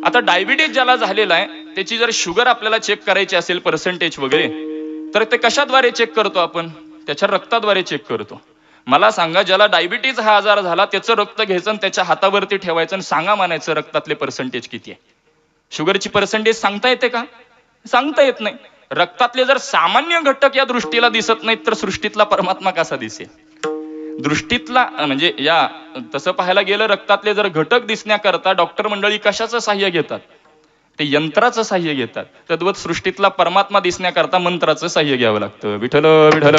आता डायबिटीज ज्याला झालेला आहे त्याची जर शुगर आपल्याला चेक करायची असेल, पर्सेंटेज वगैरे, तर ते कशाद्वारे चेक करतो आपण? त्याच्या रक्ताद्वारे चेक करतो. मला सांगा, ज्याला डायबिटीज हा आजार झाला त्याचं रक्त घ्यायचं आणि त्याच्या हातावरती ठेवायचं आणि सांगा म्हणायचं रक्तातले पर्सेंटेज किती आहे. शुगरची पर्सेंटेज सांगता येते का? सांगता येत नाही. रक्तातले जर सामान्य घटक या दृष्टीला दिसत नाहीत तर सृष्टीतला परमात्मा कसा दिसेल? दृष्टीतला म्हणजे या तसं पाहायला गेलं, रक्तातले जर घटक दिसण्याकरता डॉक्टर मंडळी कशाचं सहाय्य घेतात? ते यंत्राचं सहाय्य घेतात. तद्वत सृष्टीतला परमात्मा दिसण्याकरता मंत्राचं सहाय्य घ्यावं लागतं. विठ्ठल विठ्ठल.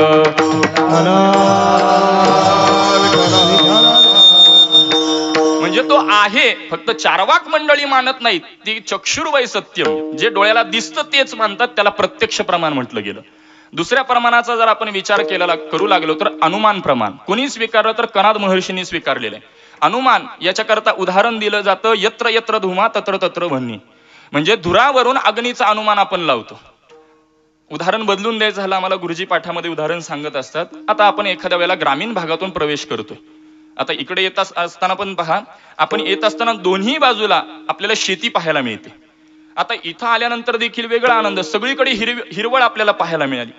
म्हणजे तो आहे, फक्त चारवाक मंडळी मानत नाहीत. ती चक्षुर्वै सत्यम, जे डोळ्याला दिसतं तेच मानतात, त्याला प्रत्यक्ष प्रमाण म्हटलं गेलं. दुसऱ्या प्रमाणाचा जर आपण विचार केला करू लागलो तर अनुमान प्रमाण कोणी स्वीकारलं तर कनाद महर्षींनी स्वीकारलेलं आहे. अनुमान याच्याकरता उदाहरण दिलं जातं, यत्र यत्र धुमा तत्र तत्र भन्नी. म्हणजे धुरावरून अग्नीचा अनुमान आपण लावतो. उदाहरण बदलून द्यायचं झालं, आम्हाला गुरुजी पाठामध्ये उदाहरण सांगत असतात. आता आपण एखाद्या वेळेला ग्रामीण भागातून प्रवेश करतोय. आता इकडे येत असताना पण पहा, आपण येत असताना दोन्ही बाजूला आपल्याला शेती पाहायला मिळते. आता इथं आल्यानंतर देखील वेगळा आनंद, सगळीकडे हिरवळ आपल्याला पाहायला मिळाली.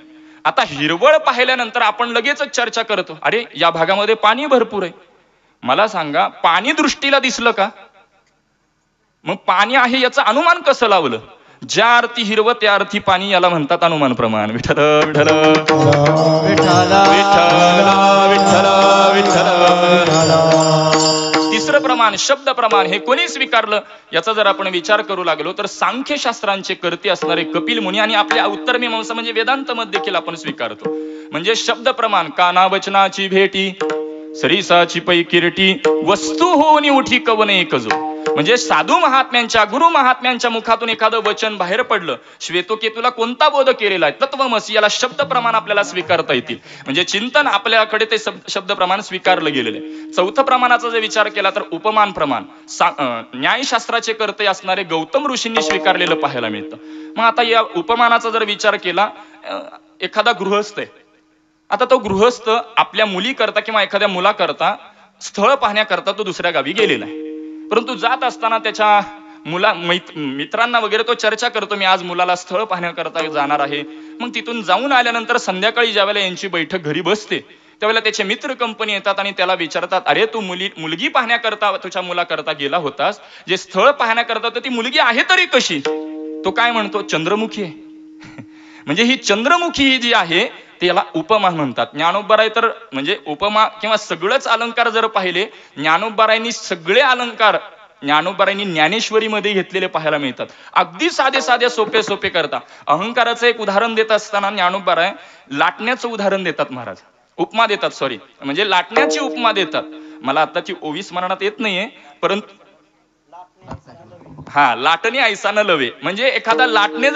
आता हिरवळ पाहिल्यानंतर आपण लगेचच चर्चा करतो, अरे या भागामध्ये पाणी भरपूर आहे. मला सांगा, पाणी दृष्टीला दिसलं का? मग पाणी आहे याचं अनुमान कसं लावलं? ज्या अर्थी हिरवं त्या अर्थी पाणी, याला म्हणतात अनुमान प्रमाण. विठ्ठल विठ्ठल विठ्ठल विठ्ठल विठ्ठल. तिसरं प्रमाण शब्द प्रमाण, हे कोणी स्वीकारलं? याचा जर आपण विचार करू लागलो तर सांख्यशास्त्रांचे कर्ते असणारे कपिल मुनी आणि आपल्या उत्तर मीमांसा म्हणजे वेदांत मध्ये देखील आपण स्वीकारतो. म्हणजे शब्द प्रमाण, काना वचनाची भेटी सरीसाची पै किरटी वस्तू होऊन उठी कवन एकजो. म्हणजे साधू महात्म्यांच्या गुरु महात्म्यांच्या मुखातून एखादं वचन बाहेर पडलं, श्वेतकेतूला कोणता बोध केलेला आहे, तत्वमसी, याला शब्द प्रमाण आपल्याला स्वीकारता येतील. म्हणजे चिंतन आपल्याकडे ते शब्द प्रमाण स्वीकारलं गेलेलं आहे. चौथं प्रमाणाचा जर विचार केला तर उपमान प्रमाण, न्यायशास्त्राचे कर्ते असणारे गौतम ऋषींनी स्वीकारलेलं पाहायला मिळतं. मग आता या उपमानाचा जर विचार केला, एखादा गृहस्थ आहे. आता तो गृहस्थ आपल्या मुलीकरता किंवा एखाद्या मुलाकरता स्थळ पाहण्याकरता तो दुसऱ्या गावी गेलेला आहे. परंतु जात असताना त्याच्या मित्रांना वगैरे तो चर्चा करतो, मी आज मुलाला स्थळ पाहण्याकरता जाणार आहे. मग तिथून जाऊन आल्यानंतर संध्याकाळी ज्यावेळेला यांची बैठक घरी बसते त्यावेळेला त्याचे मित्र कंपनी येतात आणि त्याला विचारतात, अरे तू मुलगी पाहण्याकरता तुझ्या मुलाकरता गेला होतास, जे स्थळ पाहण्याकरता तर ती मुलगी आहे तरी कशी? तो काय म्हणतो? चंद्रमुखी आहे. म्हणजे ही चंद्रमुखी ही जी आहे त्याला उपमा म्हणतात. ज्ञानोबराय तर म्हणजे उपमा किंवा सगळंच अलंकार जर पाहिले, ज्ञानोबरायांनी सगळे अलंकार ज्ञानोबरायांनी ज्ञानेश्वरीमध्ये घेतलेले पाहायला मिळतात. अगदी साधे साधे सोपे सोपे करता. अहंकाराचं एक उदाहरण देत असताना ज्ञानोबराय लाटण्याचं उदाहरण देतात महाराज, उपमा देतात, सॉरी म्हणजे लाटण्याची उपमा देतात. मला आताची ओवी स्मरणात येत नाहीये, परंतु हा लाटणी ऐसा न लवे, म्हणजे एखादा लाटणं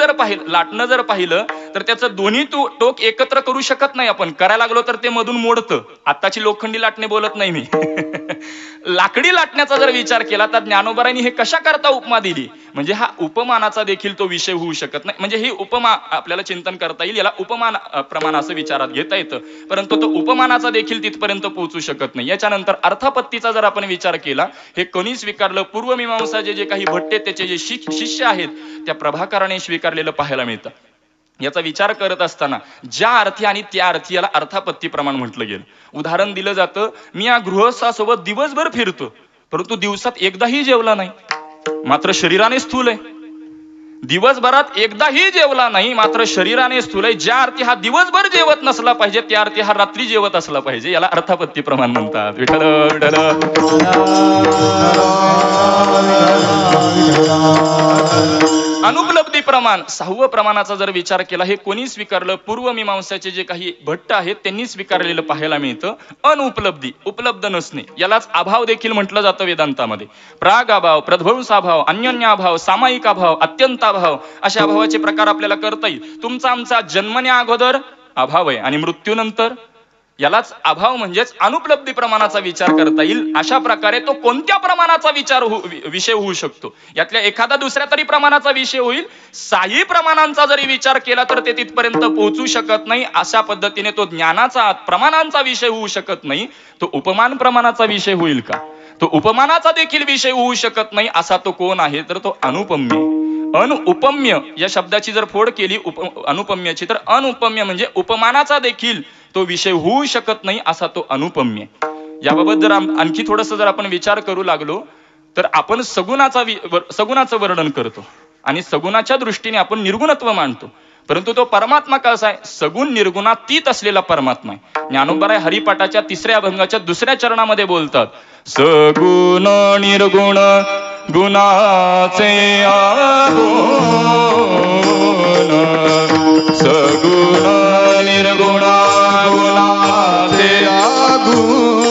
जर पाहिलं तर त्याचं दोन्ही टोक एकत्र करू शकत नाही आपण. करायला लागलो तर ते मधून मोडतं. आताची लोखंडी लाटणे बोलत नाही मी. लाकडी लाटण्याचा जर विचार केला तर ज्ञानोबरायांनी हे कशा करता उपमा दिली, म्हणजे हा उपमानाचा देखील तो विषय होऊ शकत नाही. म्हणजे ही उपमा आपल्याला चिंतन करता येईल, याला उपमान प्रमाण असं विचारात घेता येतं, परंतु तो उपमानाचा देखील तिथपर्यंत पोहोचू शकत नाही. याच्यानंतर अर्थापत्तीचा जर आपण विचार केला, हे कोणी स्वीकारलं? पूर्वमीमांसाचे जे काही भट्टे त्याचे जे शिष्य आहेत त्या प्रभाकराने स्वीकारलेलं पाहायला मिळतं. याचा विचार करत असताना ज्या अर्थी आणि त्या अर्थी याला अर्थापत्ती प्रमाण म्हटलं गेलं. उदाहरण दिलं जातं, मी या गृहस्थासोबत दिवसभर फिरतो परंतु दिवसात एकदाही जेवला नाही, मात्र शरीराने स्थूल आहे. दिवसभरात एकदाही जेवला नाही मात्र शरीराने स्थूल आहे. ज्या अर्थी हा दिवसभर जेवत नसला पाहिजे त्या अर्थी हा रात्री जेवत असला पाहिजे. याला अर्थापत्ती प्रमाण म्हणतात. विठ्ठल विठ्ठल. अनुपलब्धी प्रमाण, 6वं प्रमाणाचा जर विचार केला, हे कोणी स्वीकारलं? पूर्वमीमांसाचे जे काही भट्ट आहेत त्यांनी स्वीकारलेलं पाहायला मिळतं. अनुपलब्धी, उपलब्ध नसणे, यालाच अभाव देखील म्हटलं जातं वेदांतामध्ये. प्राग अभाव, प्रध्वंसाभाव, अन्योन्याभाव, सामायिक अभाव, अत्यंत अभाव, अशा अभावाचे प्रकार आपल्याला करता येईल. तुमचा आमचा जन्मण्या अगोदर अभाव आहे आणि मृत्यूनंतर, यालाच अभाव म्हणजेच अनुपलब्धी प्रमाणाचा विचार करता येईल. अशा प्रकारे तो कोणत्या प्रमाणाचा विषय होऊ शकतो? यातल्या एखादा दुसऱ्या तरी प्रमाणाचा विषय होईल. 6 प्रमाणांचा जरी विचार केला तर ते तिथपर्यंत पोहोचू शकत नाही. अशा पद्धतीने तो ज्ञानाचा प्रमाणांचा विषय होऊ शकत नाही. तो उपमान प्रमाणाचा विषय होईल का? तो उपमानाचा देखील विषय होऊ शकत नाही. असा तो कोण आहे? तर तो अनुपम्य. अनुपम्य या शब्दाची जर फोड केली अनुपम्याची, तर अनुपम्य म्हणजे उपमानाचा देखील तो विषय होऊ शकत नाही, असा तो अनुपम्य. याबाबत जर आणखी थोडस जर आपण विचार करू लागलो तर आपण सगुणाचं वर्णन करतो आणि सगुणाच्या दृष्टीने आपण निर्गुणत्व मानतो, परंतु तो परमात्मा कसा आहे? सगुण निर्गुणातीत असलेला परमात्मा आहे. ज्ञानोबराय हरिपाठाच्या 3ऱ्या अभंगाच्या 2ऱ्या चरणामध्ये बोलतात, सगुण निर्गुण गुणाचे आगुण, सगुण निर्गुण गुणाचे आगुण,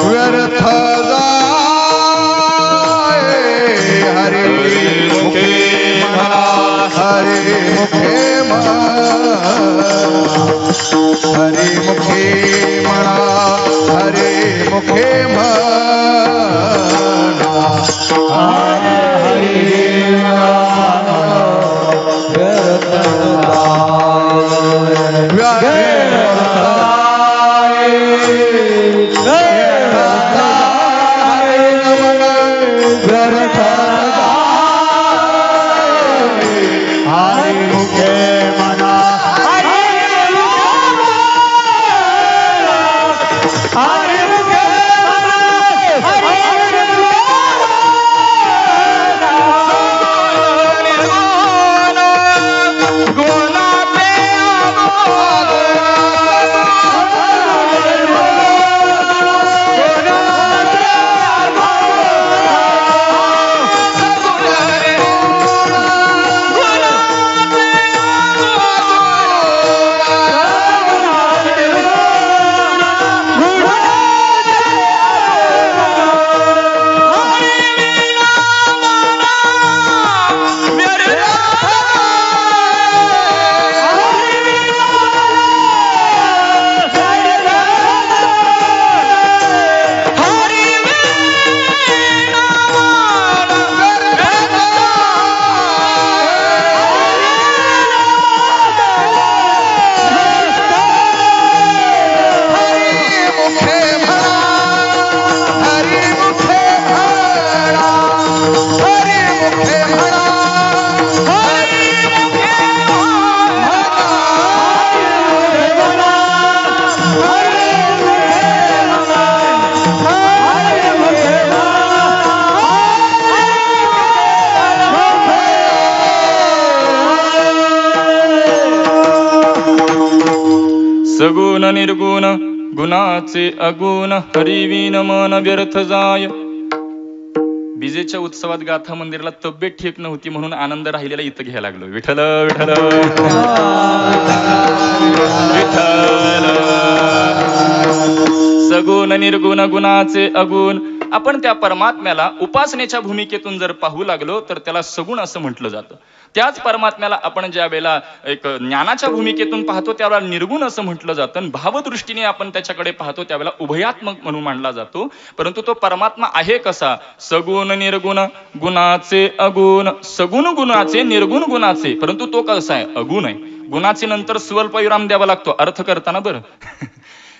व्यर्थ सगुण निर्गुण गुणाचे अगुण हरिविन मन व्यर्थ जाय. विजेच्या उत्सवात गाथा मंदिराला तब्येत ठीक नव्हती म्हणून आनंद राहिलेला इथं घ्यायला लागलो. विठ्ठल विठ्ठल विठ्ठल. सगुण निर्गुण गुणाचे अगुण. आपण त्या परमात्म्याला उपासनेच्या भूमिकेतून जर पाहू लागलो तर त्याला सगुण असं म्हटलं जातं. त्याच परमात्म्याला आपण ज्या वेळेला एक ज्ञानाच्या भूमिकेतून पाहतो त्यावेळेला निर्गुण असं म्हटलं जातं. भावदृष्टीने आपण त्याच्याकडे पाहतो त्यावेळेला उभयात्मक म्हणून मानला जातो. परंतु तो परमात्मा आहे कसा? सगुण निर्गुण गुणाचे अगुण. सगुण गुणाचे निर्गुण गुणाचे. परंतु तो कसा आहे? अगुण आहे. गुणाचे नंतर स्वल्पविराम द्यावा लागतो अर्थ करताना. बरं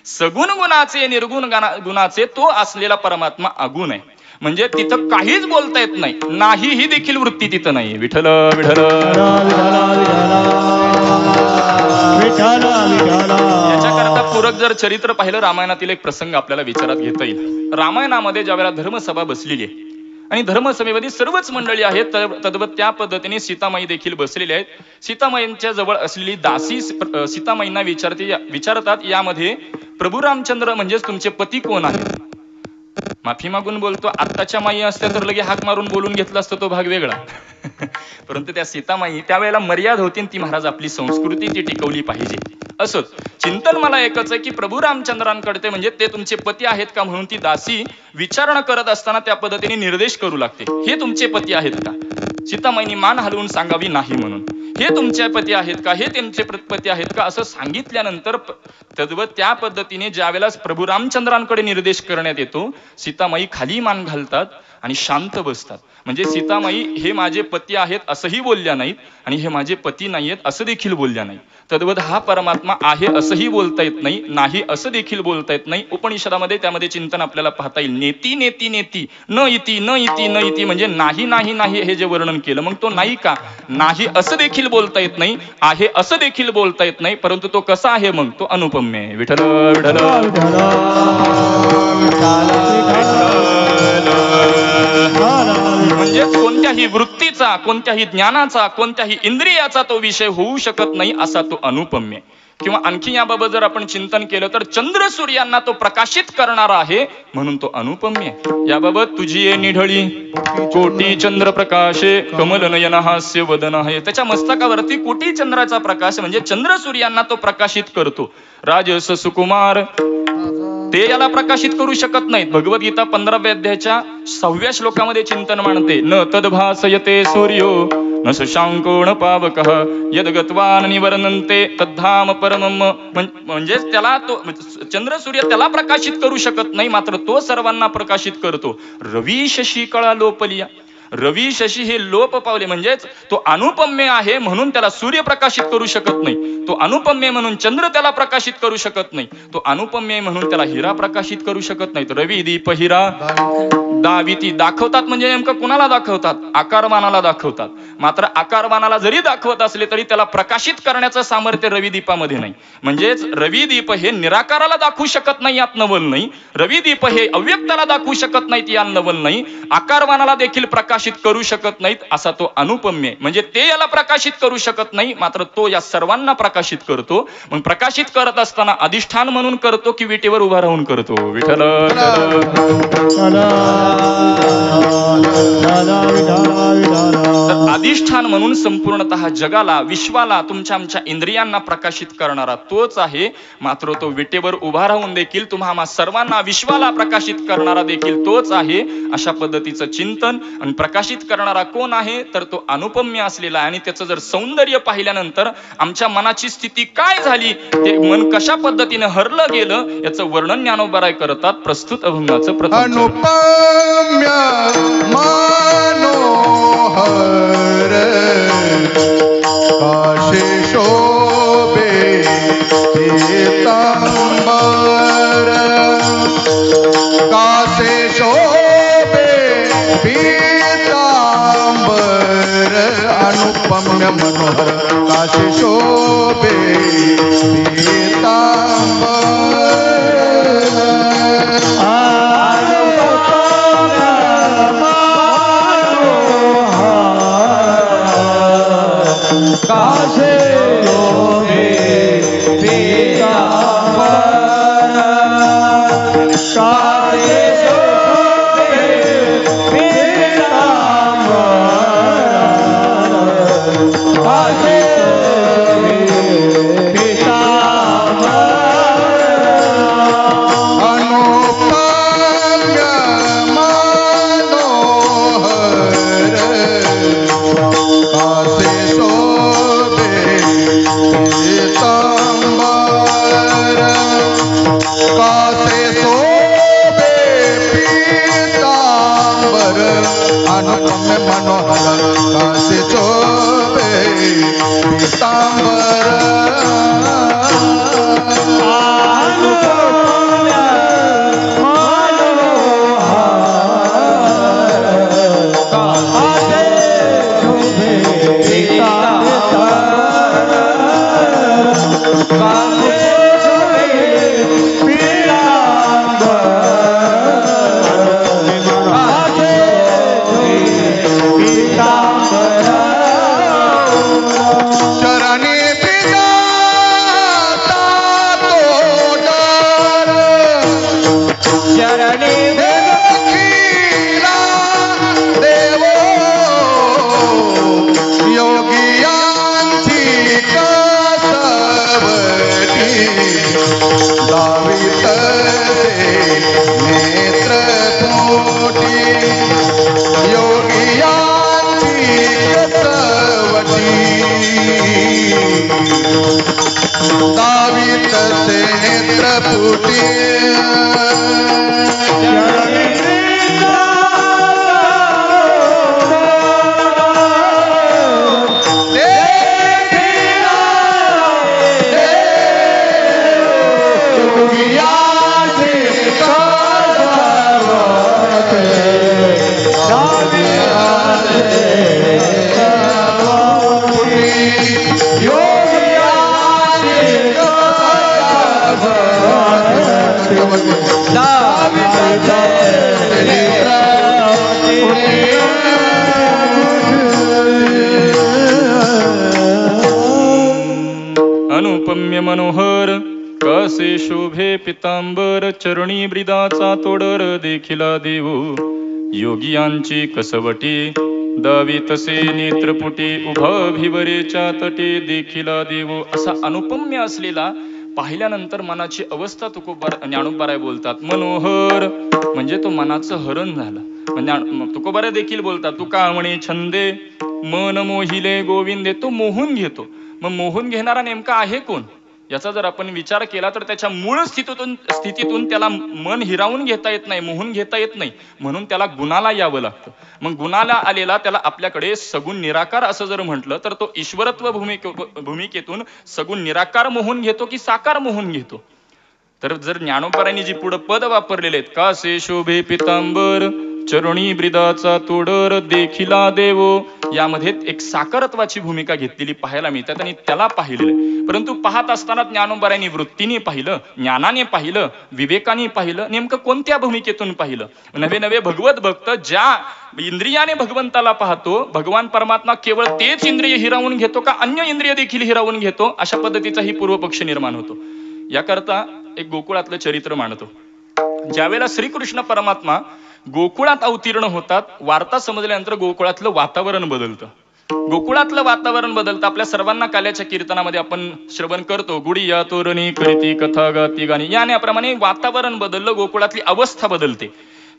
सगुण गुणाचे निर्गुण गुणाचे तो असलेला परमात्मा अगुण आहे. म्हणजे तिथं काहीच बोलता येत नाही. नाही ही देखील वृत्ती तिथं नाही. विठ्ठल विठ्ठल. याच्याकरता पूरक जर चरित्र पाहिलं रामायणातील एक प्रसंग आपल्याला विचारात घेता येईल. रामायणामध्ये ज्यावेळेला धर्मसभा बसलेली आहे आणि धर्मसभेमध्ये सर्वच मंडळी आहेत तद्वत त्या पद्धतीने सीतामाई देखील बसलेले आहेत. सीतामाईंच्या जवळ असलेली दासी सीतामाईंना विचारतात यामध्ये प्रभू रामचंद्र म्हणजेच तुमचे पती कोण आहेत? माफी मागून बोलतो आत्ताच्या माई असत्या तर लगे हाक मारून बोलून घेतला असतो तो भाग वेगळा. परंतु त्या सीतामाई त्यावेळेला मर्यादा होती ती महाराज आपली संस्कृती ती टिकवली पाहिजे. असंच चिंतन मला एकच आहे की प्रभू रामचंद्रांकडे म्हणजे ते तुमचे पती आहेत का म्हणून ती दासी विचारणा करत असताना त्या पद्धतीने निर्देश करू लागते. हे तुमचे पती आहेत का? सीतामाईनी मान हलवून सांगावी नाही म्हणून. हे तुमचे पती आहेत का? हे त्यांचे पती आहेत का? असं सांगितल्यानंतर तद्वत त्या पद्धतीने ज्यावेळेला प्रभू रामचंद्रांकडे निर्देश करण्यात येतो सीतामाई खाली मान घालतात आणि शांत बसतात. म्हणजे सीतामाई हे माझे पती आहेत असंही बोलल्या नाहीत आणि हे माझे पती नाहीयेत असं देखील बोलल्या नाही. तद्वत हा परमात्मा आहे असंही बोलता येत नाही, नाही असं देखील बोलता येत नाही. उपनिषदामध्ये त्यामध्ये चिंतन आपल्याला पाहता येईल. नेती नेती नेती न इति न इति न इति म्हणजे नाही नाही नाही हे जे वर्णन केलं मग तो नाही का? नाही असं देखील बोलता येत नाही, आहे असं देखील बोलता येत नाही. परंतु तो कसा आहे? मग तो अनुपम्य आहे. विठ्ठल विठ्ठल. म्हणजेच कोणत्याही वृत्तीचा, कोणत्याही ज्ञानाचा, कोणत्याही इंद्रियाचा तो विषय होऊ शकत नाही असा तो अनुपम्य. किंवा आणखी याबाबत जर आपण चिंतन केलं तर चंद्र सूर्यांना तो प्रकाशित करणारा आहे म्हणून तो अनुपम्य. याबाबत तुझी ये निढळी कोटी चंद्र प्रकाशे कमल नयन हास्य वदन आहे. त्याच्या मस्तकावरती कोटी चंद्राचा प्रकाश म्हणजे चंद्र सूर्यांना तो प्रकाशित करतो. राजस सुकुमार ते याला प्रकाशित करू शकत नाहीत. भगवद्गीता 15व्या अध्यायाच्या 6व्या श्लोकामध्ये चिंतन मांडते. न तद्भासयते सूर्यो न शशांको न पावकः यद गत्वान निवर्णन्ते तद्धाम परमम्. म्हणजेच त्याला तो चंद्र सूर्य त्याला प्रकाशित करू शकत नाही मात्र तो सर्वांना प्रकाशित करतो. रवी शशी कळा लोपलिया. रवी शशी हे लोप पावले म्हणजेच तो अनुपम्य आहे म्हणून त्याला सूर्य प्रकाशित करू शकत नाही. तो अनुपम्य म्हणून चंद्र त्याला प्रकाशित करू शकत नाही. तो अनुपम्य म्हणून त्याला हिरा प्रकाशित करू शकत नाही. रवी दीप हिरा दाविती दाखवतात म्हणजे नेमकं कुणाला दाखवतात? आकारमानाला दाखवतात. मात्र आकारमानाला जरी दाखवत असले तरी त्याला प्रकाशित करण्याचं सामर्थ्य रवी दीपामध्ये नाही. म्हणजेच रवी दीप हे निराकाराला दाखवू शकत नाही यात नवल नाही. रवी दीप हे अव्यक्ताला दाखवू शकत नाहीत यात नवल नाही. आकारमानाला देखील प्रकाशित करू शकत नाहीत असा तो अनुपम्य. म्हणजे ते याला प्रकाशित करू शकत नाही मात्र तो या सर्वांना प्रकाशित करतो. मग प्रकाशित करत असताना अधिष्ठान म्हणून करतो की विटेवर उभा राहून करतो? विठ्ठल. अधिष्ठान म्हणून संपूर्णतः जगाला विश्वाला तुमच्या आमच्या इंद्रियांना प्रकाशित करणारा तोच आहे. मात्र तो विटेवर उभा राहून देखील तुम्हा सर्वांना विश्वाला प्रकाशित करणारा देखील तोच आहे. अशा पद्धतीचं चिंतन. आणि प्रकाशित करणारा कोण आहे तर तो अनुपम्य असलेला आहे. आणि त्याचं जर सौंदर्य पाहिल्यानंतर आमच्या मनाची स्थिती काय झाली, ते मन कशा पद्धतीने हरलं गेलं याचं वर्णन ज्ञानोबराय करतात. प्रस्तुत अभंगाचं प्रथम. अनुपम्य मनोहर काशे शोभे पीतांबर. काशे शोभे पीतांबर. अनुपम्य मनोहर काशे शोभे पीतांबर. काशे शोभे पीतांबर. कासे अनुपम्य मनोहर कसे शोभे पितांबर चरणी ब्रिदाचा तोडर देखिला देव योगियांची कसवटी दावी तसे नेत्रपुटी उभा भिवरेच्या तटे देखिला देव असा अनुपम्य असलेला पाहिल्यानंतर मनाची अवस्था ज्ञानोबाराय बोलतात. मनोहर म्हणजे तो मनाचं हरण झालं. म्हणजे तुकोबाराय देखील बोलतात तुका म्हणे छंदे मन मोहिले गोविंदे. तो मोहून घेतो. मग मोहून घेणारा नेमका आहे कोण याचा जर आपण विचार केला तर त्याच्या मूळ स्थितीतून त्याला मन हिरावून घेता येत नाही, मोहून घेता येत नाही, म्हणून त्याला गुणाला यावं लागतं. मग गुणाला आलेला त्याला आपल्याकडे सगुण निराकार असं जर म्हटलं तर तो ईश्वरत्व भूमिकेतून सगुण निराकार मोहून घेतो की साकार मोहून घेतो. तर जर ज्ञानोबारायांनी जी पुढे पद वापरलेले आहेत कासे शोभे पितांबर चरणी ब्रिदाचा तोडर देखिला देव यामध्ये एक साकारत्वाची भूमिका घेतलेली पाहायला मिळतात आणि त्याला पाहिलेलं. परंतु पाहत असताना ज्ञानोबारायांनी वृत्तीने पाहिलं, ज्ञानाने पाहिलं, विवेकाने पाहिलं, नेमकं कोणत्या भूमिकेतून पाहिलं. नवे नवे भगवत भक्त ज्या इंद्रियाने भगवंताला पाहतो भगवान परमात्मा केवळ तेच इंद्रिय हिरावून घेतो का अन्य इंद्रिय देखील हिरावून घेतो अशा पद्धतीचाही पूर्वपक्ष निर्माण होतो. याकरता एक गोकुळातलं चरित्र मांडतो. ज्यावेळेला श्रीकृष्ण परमात्मा गोकुळात अवतीर्ण होतात वार्ता समजल्यानंतर गोकुळातलं वातावरण बदलतं. गोकुळातलं वातावरण बदलतं. आपल्या सर्वांना काल्याच्या कीर्तनामध्ये आपण श्रवण करतो गुडिया तोरणी करीती कथा गाती गाणी याप्रमाणे वातावरण बदललं, गोकुळातली अवस्था बदलते.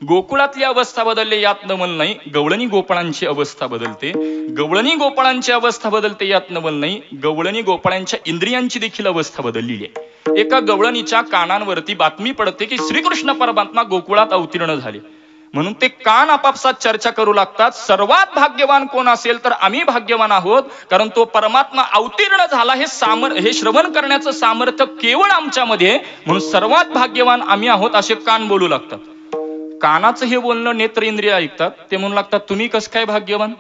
गोकुळातली अवस्था बदलली यात नवल नाही, गवळणी गोपाळांची अवस्था बदलते. गवळणी गोपाळांची अवस्था बदलते यात नवल नाही, गवळणी गोपाळांच्या इंद्रियांची देखील अवस्था बदललेली आहे. एका गवळणीच्या कानांवरती बातमी पडते की श्रीकृष्ण परमात्मा गोकुळात अवतीर्ण झाले. म्हणून ते कान आपापसात चर्चा करू लागतात. सर्वात भाग्यवान कोण असेल तर आम्ही भाग्यवान आहोत, कारण तो परमात्मा अवतीर्ण झाला हे श्रवण करण्याचं सामर्थ्य केवळ आमच्यामध्ये, म्हणून सर्वात भाग्यवान आम्ही आहोत असे कान बोलू लागतात. कानाचं हे बोलणं नेत्र इंद्रिय ऐकतात. ते म्हणू लागतात तुम्ही कसं काय भाग्यवान,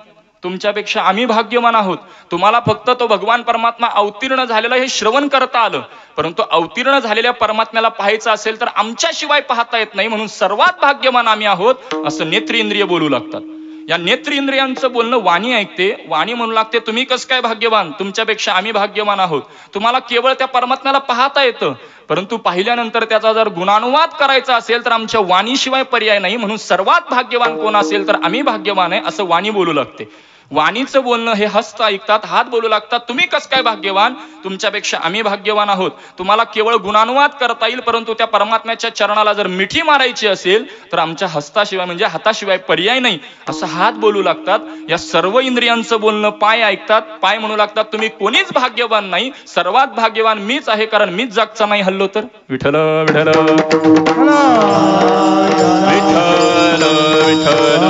तुमच्यापेक्षा आम्ही भाग्यवान आहोत. तुम्हाला फक्त तो भगवान परमात्मा अवतीर्ण झालेला हे श्रवण करता आलं, परंतु अवतीर्ण झालेल्या परमात्म्याला पाहायचं असेल तर आमच्याशिवाय पाहता येत नाही, म्हणून सर्वात भाग्यवान आम्ही आहोत असं नेत्र इंद्रिय बोलू लागतात. या नेत्र इंद्रियांचं बोलणं वाणी ऐकते. वाणी म्हणू लागते तुम्ही कसं काय भाग्यवान, तुमच्यापेक्षा आम्ही भाग्यवान आहोत. तुम्हाला केवळ त्या परमात्म्याला पाहता येतं, परंतु पाहिल्यानंतर त्याचा जर गुणानुवाद करायचा असेल तर आमच्या वाणीशिवाय पर्याय नाही, म्हणून सर्वात भाग्यवान कोण असेल तर आम्ही भाग्यवान आहे असं वाणी बोलू लागते. वाणीचं बोलणं हे हस्त ऐकतात, हात बोलू लागतात. तुम्ही कसं काय भाग्यवान? तुमच्यापेक्षा आम्ही भाग्यवान आहोत. तुम्हाला केवळ गुणानुवाद करता येईल, परंतु त्या परमात्म्याच्या चरणाला जर मिठी मारायची असेल तर आमच्या हस्ताशिवाय म्हणजे हाताशिवाय पर्याय नाही, असं हात बोलू लागतात. या सर्व इंद्रियांचं बोलणं पाय ऐकतात. पाय म्हणू लागतात तुम्ही कोणीच भाग्यवान नाही, सर्वात भाग्यवान मीच आहे, कारण मीच जागचा नाही हल्लो तर. विठ्ठल विठ्ठल विठ्ठल विठ्ठल.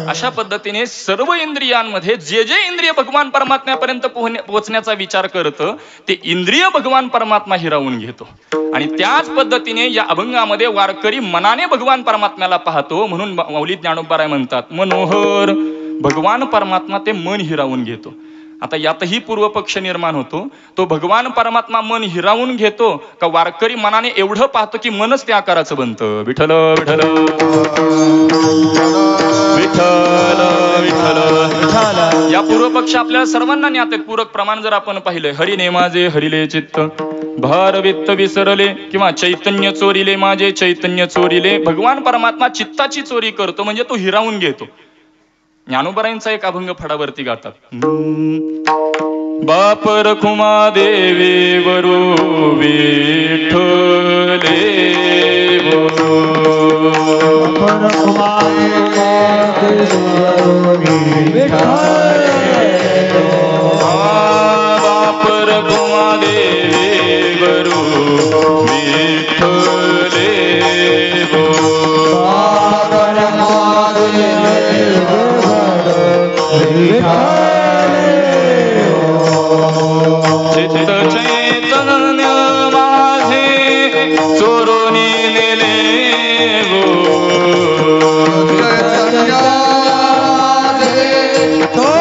अशा पद्धतीने सर्व इंद्रियांमध्ये जे जे इंद्रिय भगवान परमात्म्यापर्यंत पोहोचण्याचा विचार करतं ते इंद्रिय भगवान परमात्मा हिरावून घेतो. आणि त्याच पद्धतीने या अभंगामध्ये वारकरी मनाने भगवान परमात्म्याला पाहतो. म्हणून माऊली ज्ञानोबा म्हणतात मनोहर भगवान परमात्मा ते मन हिरावून घेतो. आता यातही पूर्व पक्ष निर्माण होतो. तो भगवान परमात्मा मन हिरावून घेतो का वारकरी मनाने एवढं पाहतो की मनच त्या आकाराचं बनतं. विठ्ठल विठ्ठल विठ्ठल विठ्ठल. या पूर्व पक्ष आपल्याला सर्वांना ज्ञात आहेत. पूरक प्रमाण जर आपण पाहिलं, हरिने माझे हरिले चित्त, भार वित्त विसरले, किंवा चैतन्य चोरिले माझे चैतन्य चोरिले. भगवान परमात्मा चित्ताची चोरी करतो म्हणजे तो हिरावून घेतो. ज्ञानोबरायांचा एक अभंग फडावरती गातात. बाप रखुमा देवे वरो विठ्ठले बाप रखुमा देवे वरो विठ्ठले चित्त चैतन्य माझे चोरून नेले गो.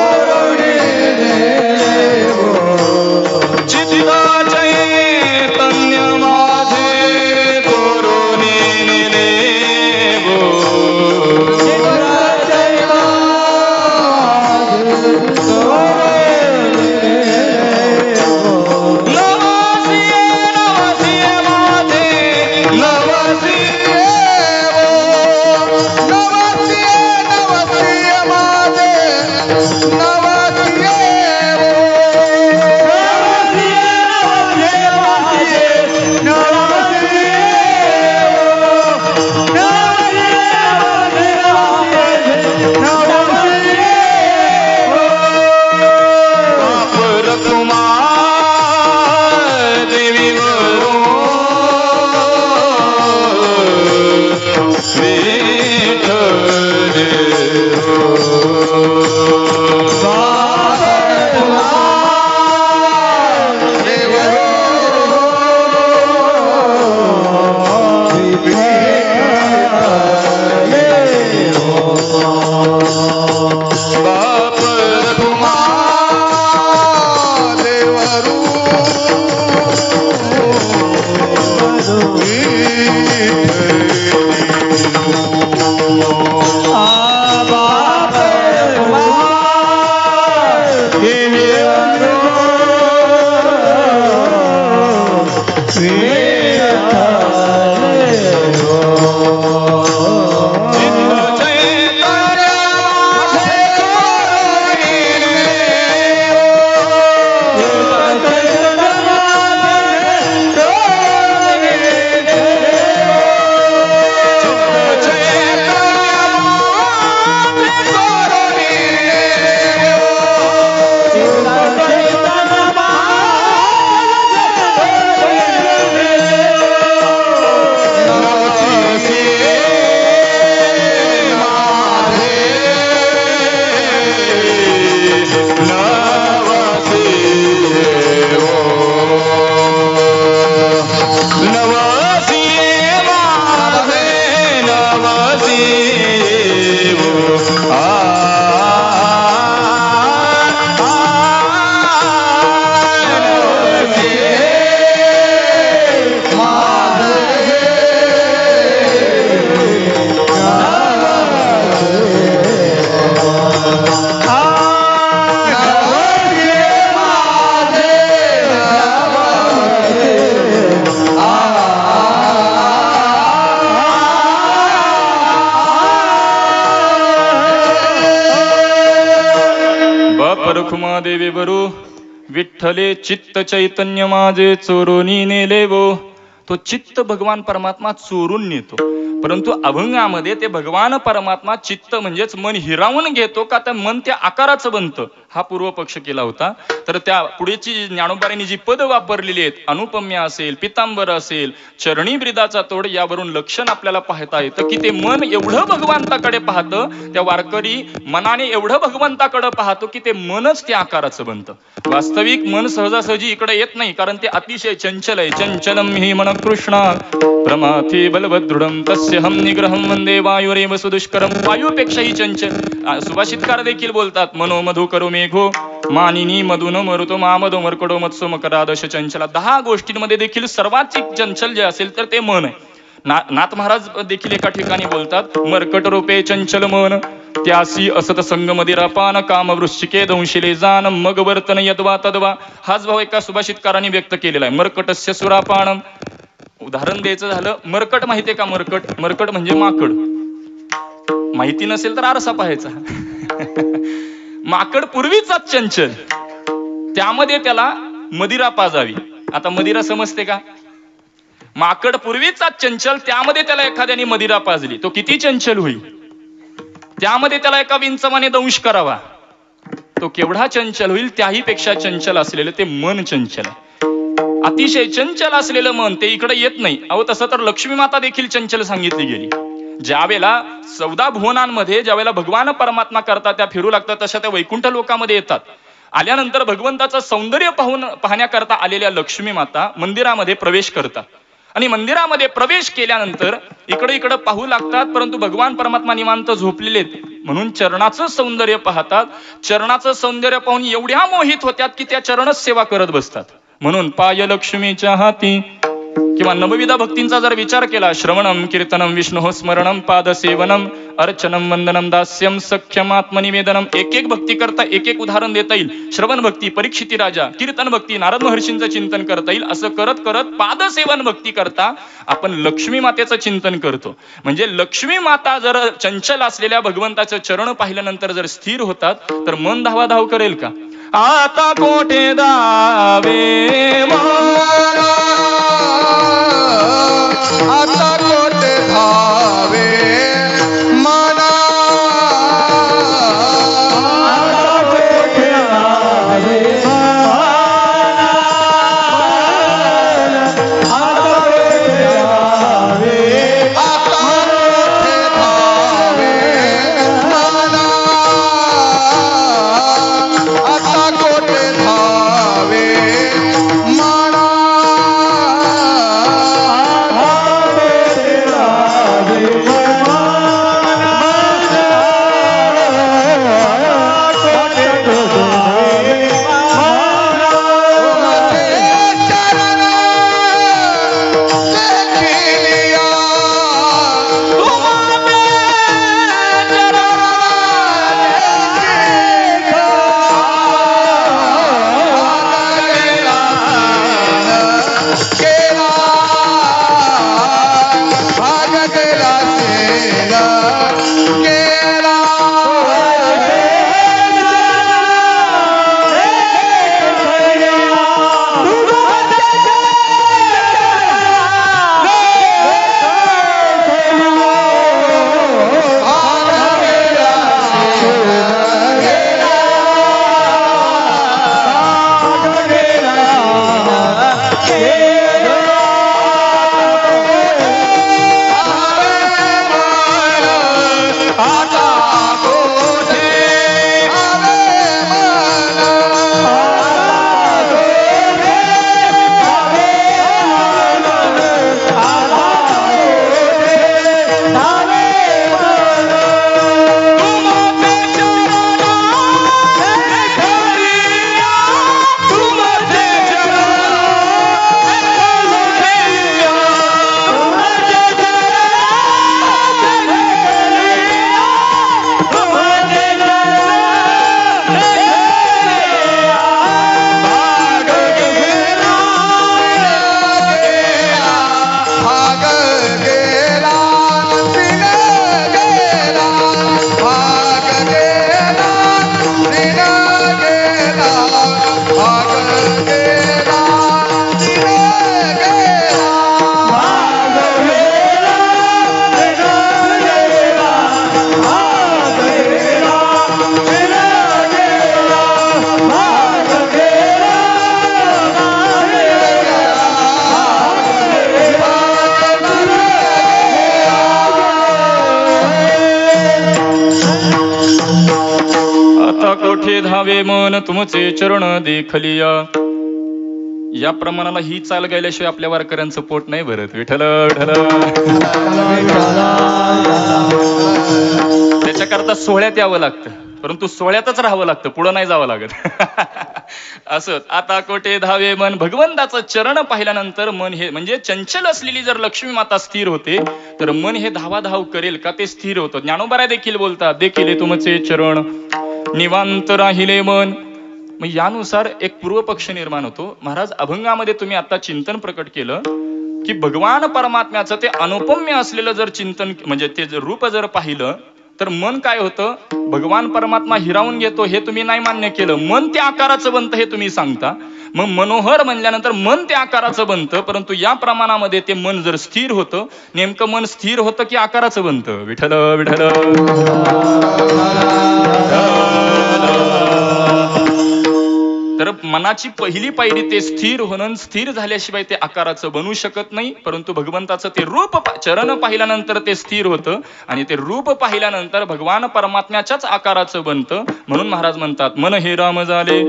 खुमा देवे बरू विठ्ठले चित्त चैतन्य माझे चोरोनी नेले वो. तो चित्त भगवान परमात्मा चोरून नेतो, परंतु अभंगामध्ये ते भगवान परमात्मा चित्त म्हणजेच मन हिरावून घेतो का तर मन त्या आकाराचं बनतं, हा पूर्व पक्ष केला होता. तर त्या पुढेची ज्ञानोबांनी जी पद वापरलेली आहेत, अनुपम्य असेल, पितांबर असेल, चरणी ब्रिदाचा तोड, यावरून लक्षण आपल्याला पाहता येतं की ते मन एवढं भगवंताकडे पाहतं, त्या वारकरी मनाने एवढं भगवंताकडे पाहतो की ते मनच त्या आकाराचं बनतं. वास्तविक मन सहजासहजी इकडे येत नाही, कारण ते अतिशय चंचल आहे. चंचलम हि मन कृष्णा प्रमाथी बलवदृढम तस्य हम निग्रहम वंदे वायुरेव सुदुष्करम. वायूपेक्षाही चंचल. सुभाषितकार देखील बोलतात, मनो मधु करो मेघो मानिनी मधुन मरुतो मामदो मरकडो मत्सो मकरादश चंचला. 10 गोष्टींमध्ये देखील सर्वात चंचल जे असेल तर ते मन आहे. नाथ महाराज देखील एका ठिकाणी बोलतात, मरकट रूपे चंचल मन त्यासी असत संग मदिरापान काम वृश्चिके दंशिले जान मग वर्तन यद्वा तद्वा. हाच भाव एका सुभाषितकारांनी व्यक्त केलेला आहे. मरकटस्य सुरापान. उदाहरण द्यायचं झालं, मरकट माहितीये का? मरकट, मरकट म्हणजे माकड. माहिती नसेल तर आरसा पाहायचा. माकड पूर्वीचाच चंचल, त्यामध्ये त्याला मदिरा पाजावी. आता मदिरा समजते का? माकड पूर्वीचाच चंचल, त्यामध्ये त्याला एखाद्याने मदिरा पाजली, तो किती चंचल होईल. त्यामध्ये त्याला एका विंचवाने दंश करावा, तो केवढा चंचल होईल. त्याही पेक्षा चंचल असलेलं ते मन चंचल आहे. अतिशय चंचल असलेलं मन ते इकडे येत नाही. अहो तसं तर लक्ष्मी माता देखील चंचल सांगितली गेली. ज्यावेळेला 14 भुवनांमध्ये ज्यावेळेला भगवान परमात्मा करता त्या फिरू लागतात, तशा त्या वैकुंठ लोकामध्ये येतात. आल्यानंतर भगवंताचं सौंदर्य पाहण्याकरता आलेल्या लक्ष्मी माता मंदिरामध्ये प्रवेश करतात, आणि मंदिरामध्ये प्रवेश केल्यानंतर इकडे पाहू लागतात, परंतु भगवान परमात्मा निवांत झोपलेले म्हणून चरणाचं सौंदर्य पाहतात. चरणाचं सौंदर्य पाहून एवढ्या मोहित होत्यात की त्या चरणच सेवा करत बसतात. म्हणून पाय लक्ष्मीच्या हाती. किंवा नवविधा भक्तींचा जर विचार केला, श्रवणम कीर्तनम विष्णु स्मरणम पादसेवनम अर्चनम वंदनम दास्यम सख्यम आत्मनिवेदनम. एक एक भक्ती करता एक एक उदाहरण देता येईल. श्रवण भक्ती परीक्षिती राजा, कीर्तन भक्ती नारद महर्षींचं चिंतन करता येईल. असं करत करत पादसेवन भक्ती करता आपण लक्ष्मी मातेचं चिंतन करतो. म्हणजे लक्ष्मी माता जर चंचल असलेल्या भगवंताचं चरण पाहिल्यानंतर जर स्थिर होतात तर मन धावाधाव करेल का? आता कोठे धावे आता कोठे धावे मना, आता कोठे धावे मना, आता कोठे धावे, आता कोठे धावे मना, आता कोठे धावे मना. Hare Rama मन तुमचे चरण देखलिया. या प्रमाणाला ही चाल गेल्याशिवाय आपल्या वारकऱ्यांचं पोट नाही भरत. विठ्ठल विठ्ठल. त्याच्याकरता सोहळ्यात यावं लागतं, परंतु सोहळ्यातच राहावं लागतं, पुढं नाही जावं लागत. असं आता कोठे धावे मन. भगवंताचं चरण पाहिल्यानंतर मन हे म्हणजे चंचल असलेली जर लक्ष्मी माता स्थिर होते तर मन हे धावाधाव करेल का ते स्थिर होतं. ज्ञानोबा देखील बोलतात, देखील तुमचे चरण निवांत राहिले मन. मग यानुसार एक पूर्व पक्ष निर्माण होतो. महाराज अभंगामध्ये तुम्ही आता चिंतन प्रकट केलं की भगवान परमात्म्याचं ते अनुपम्य असलेलं जर चिंतन म्हणजे ते जर रूप जर पाहिलं तर मन काय होतं, भगवान परमात्मा हिरावून घेतो हे तुम्ही नाही मान्य केलं, मन त्या आकाराचं बनतं हे तुम्ही सांगता. मग मनोहर म्हणल्यानंतर मन त्या आकाराचं बनतं, परंतु या प्रमाणामध्ये ते मन जर स्थिर होतं, नेमकं मन स्थिर होतं की आकाराचं बनतं. विठ्ठल विठ्ठल. तर मनाची पहिली पायरी ते स्थिर होणं, स्थिर झाल्याशिवाय ते आकाराचं बनू शकत नाही. परंतु भगवंताचं ते रूप चरण पाहिल्यानंतर ते स्थिर होतं आणि ते रूप पाहिल्यानंतर भगवान परमात्म्याच्याच आकाराचं बनतं. म्हणून महाराज म्हणतात मन हे राम झाले,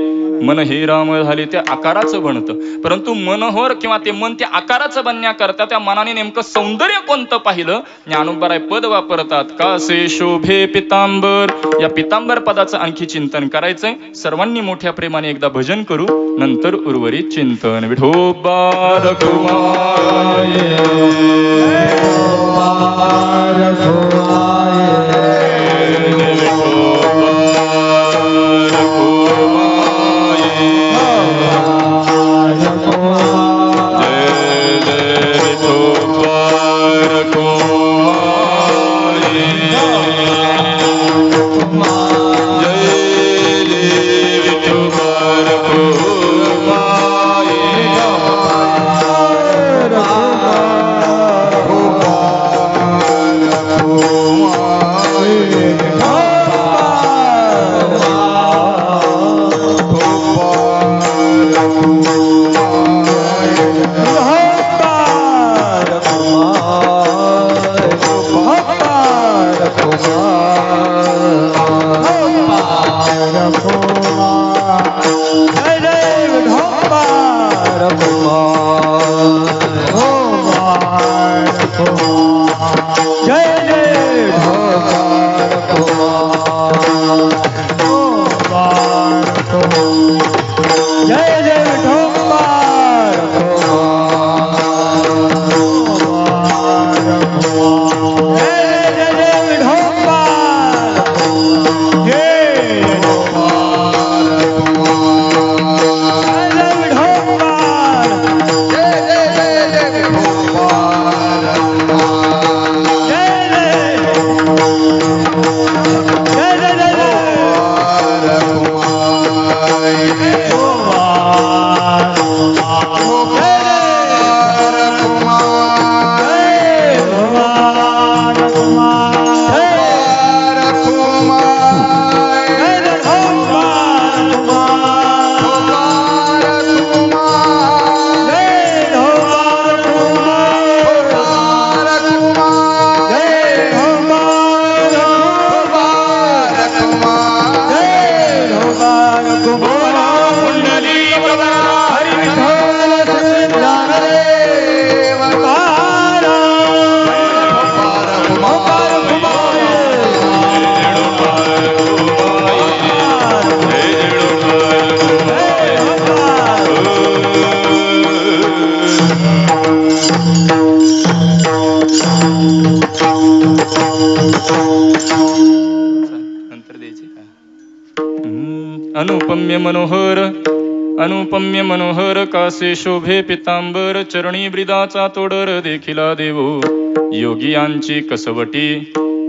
मन हे राम झाले. ते आकाराचं बनतं, परंतु मनोहर किंवा ते मन त्या आकाराचं बनण्याकरता त्या मनाने नेमकं सौंदर्य कोणतं पाहिलं. ज्ञानोबराय पद वापरतात, कासे शोभे पितांबर. या पितांबर पदाचं आणखी चिंतन करायचंय. सर्वांनी मोठ्या प्रेमाने एकदा भजन करू, नंतर उर्वरित चिंतन. विठोबा रखुमाई, अनुपम्य मनोहर, अनुपम्य मनोहर कासे शोभे पितांबर. चरणी ब्रिदाचा तोडर देखिला देवो, योगियांची कसवटी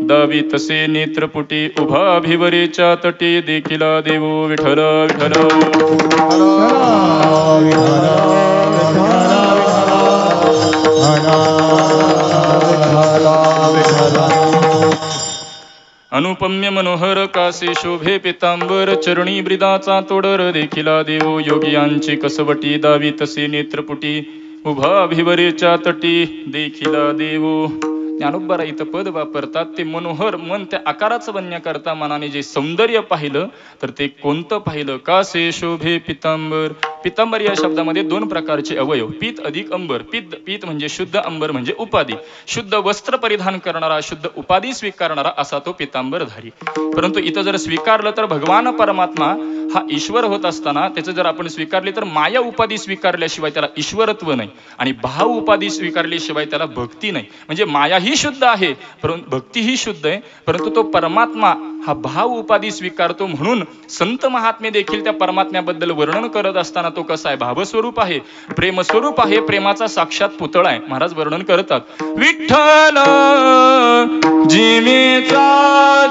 दावी तसे नेत्रपुटी. उभा भिवरेच्या तटी देखिला देवो. विठ्ठल विठ्ठल. अनुपम्य मनोहर कासे शोभे पितांबर. चरणी ब्रिदाचा तोडर देखिला देवो, योगियांची कसवटी दावी तसे नेत्रपुटी. उभा भिवरेच्या तटी देखिला देवो. ज्ञानोबा इथं पद वापरतात ते मनोहर, मन त्या आकाराचं बनण्याकरता मनाने जे सौंदर्य पाहिलं तर ते कोणतं पाहिलं? का से शोभे पितांबर. पितांबर या शब्दामध्ये दोन प्रकारचे अवयव, पीत अधिक अंबर. पीत म्हणजे शुद्ध, अंबर म्हणजे उपाधी. शुद्ध वस्त्र परिधान करणारा, शुद्ध उपाधी स्वीकारणारा असा तो पितांबरधारी. परंतु इथं जर स्वीकारलं तर भगवान परमात्मा हा ईश्वर होत असताना त्याचं जर आपण स्वीकारले तर माया उपाधी स्वीकारल्याशिवाय त्याला ईश्वरत्व नाही आणि भाव उपाधी स्वीकारल्याशिवाय त्याला भक्ती नाही. म्हणजे माया ही शुद्ध आहे, परंतु भक्ती ही शुद्ध आहे, परंतु तो परमात्मा हा भाव उपाधी स्वीकारतो. म्हणून संत महात्मे देखील त्या परमात्म्याबद्दल वर्णन करत असताना तो कसा आहे? भावस्वरूप आहे, प्रेमस्वरूप आहे, प्रेमाचा साक्षात पुतळा आहे. महाराज वर्णन करतात, विठ्ठल जिमेचा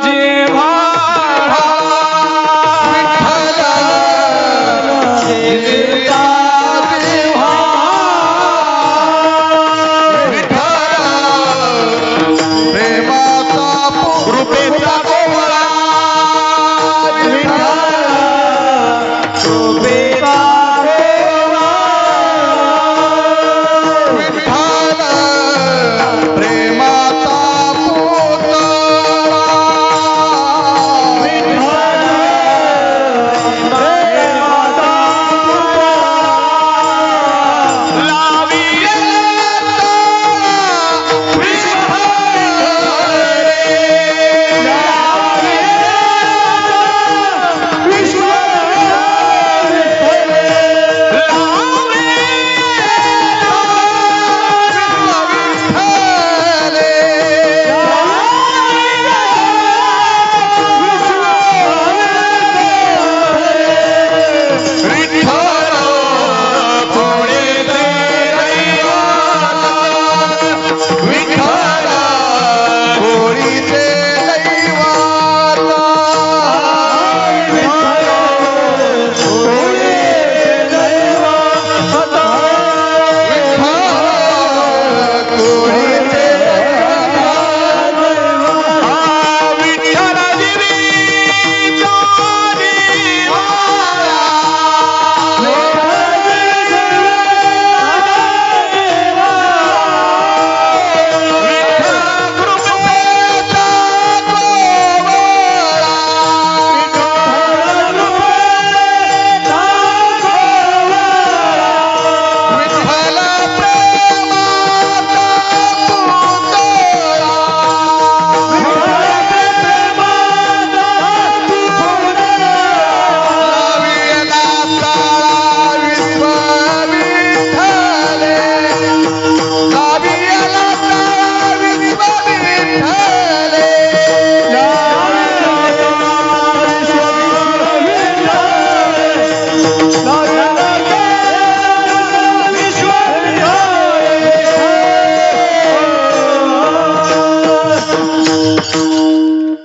जिव्हाळा,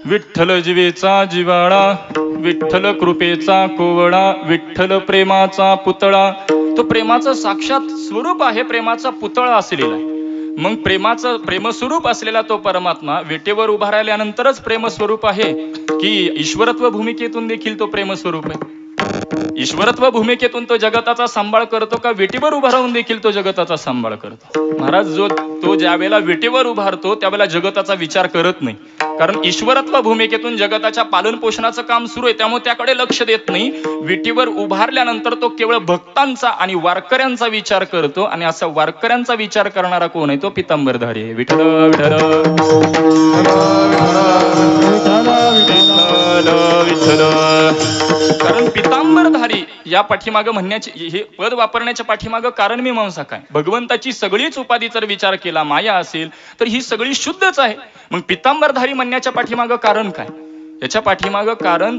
विठ्ठल जीवेचा जिवाळा, विठ्ठल कृपेचा कोवळा, विठ्ठल प्रेमाचा पुतळा. तो प्रेमाचं साक्षात स्वरूप आहे, प्रेमाचा पुतळा असलेला आहे. मग प्रेमस्वरूप असलेला तो परमात्मा विटेवर उभा राहिल्यानंतरच प्रेमस्वरूप आहे की ईश्वरत्व भूमिकेतून देखील तो प्रेमस्वरूप आहे? ईश्वरत्व भूमिकेतून तो जगताचा सांभाळ करतो का विटेवर उभा राहून देखील तो जगताचा सांभाळ करतो? महाराज तो ज्या वेळेला विटेवर उभारतो त्यावेळेला जगताचा विचार करत नाही, कारण ईश्वरत्व भूमिकेतून जगताच्या पालन पोषणाचं काम सुरू आहे, त्यामुळे त्याकडे लक्ष देत नाही. विटेवर उभारल्यानंतर तो केवळ भक्तांचा आणि वारकऱ्यांचा विचार करतो, आणि असा वारकऱ्यांचा विचार करणारा कोण आहे? तो पितांबरधारी आहे. विठ्ठल विठ्ठल विठ्ठल. कारण पितांबरधारी या पाठीमागं म्हणण्याचे, हे पद वापरण्याच्या पाठीमागं कारण मीमांसा काय? भगवंताची सगळीच उपाधी जर विचार केला माया असेल तर ही सगळी शुद्धच आहे. मग पितांबरधारी म्हणण्याच्या पाठीमागं कारण काय? याच्या पाठीमागं कारण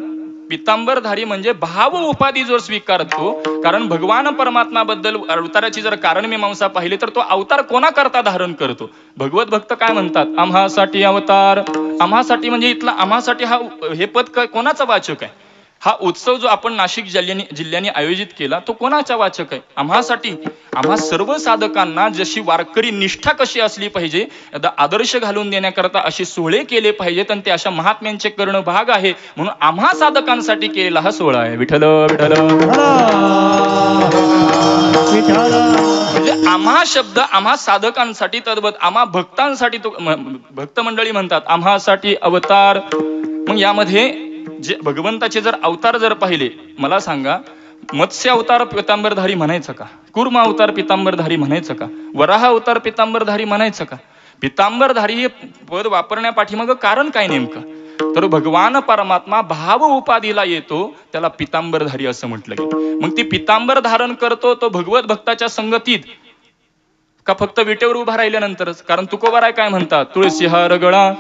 पितांबरधारी म्हणजे भाव उपाधी जो स्वीकारतो. कारण भगवान परमात्माबद्दल अवताराची जर कारण मीमांसा पाहिली तर तो अवतार कोणाकरता धारण करतो? भगवत भक्त काय म्हणतात? आम्हासाठी अवतार. आम्हासाठी म्हणजे इथला आम्हासाठी हा हे पद कोणाचा वाचक आहे? हा उत्सव जो आपण नाशिक जिल्ह्याने आयोजित केला तो कोणाचा वाचक आहे? आम्हासाठी. आम्हा सर्व साधकांना जशी वारकरी निष्ठा कशी असली पाहिजे, आदर्श घालून देण्याकरता असे सोहळे केले पाहिजेत, आणि ते अशा महात्म्यांचे करणं भाग आहे, म्हणून आम्हा साधकांसाठी केलेला हा सोहळा आहे. विठ्ठल विठ्ठल. म्हणजे आम्हा शब्द आम्हा साधकांसाठी तद्वत आम्हा भक्तांसाठी तो भक्त मंडळी म्हणतात आम्हासाठी अवतार. मग यामध्ये जे भगवंताचे जर अवतार जर पाहिले, मला सांगा, मत्स्य अवतार पितांबरधारी म्हणायचं का? कूर्म अवतार पितांबरधारी म्हणायचं का? वराह अवतार पितांबरधारी म्हणायचं का? पितांबरधारी हे पद वापरण्यापाठीमागं कारण काय नेमकं? तर भगवान परमात्मा भाव उपाधीला येतो, त्याला पितांबरधारी असं म्हटलं गेलं. मग ती पितांबर धारण करतो तो भगवत भक्ताच्या संगतीत का फक्त विटेवर उभा राहिल्यानंतरच? कारण तुकोबाराय काय म्हणतात, तुळशी हार गळा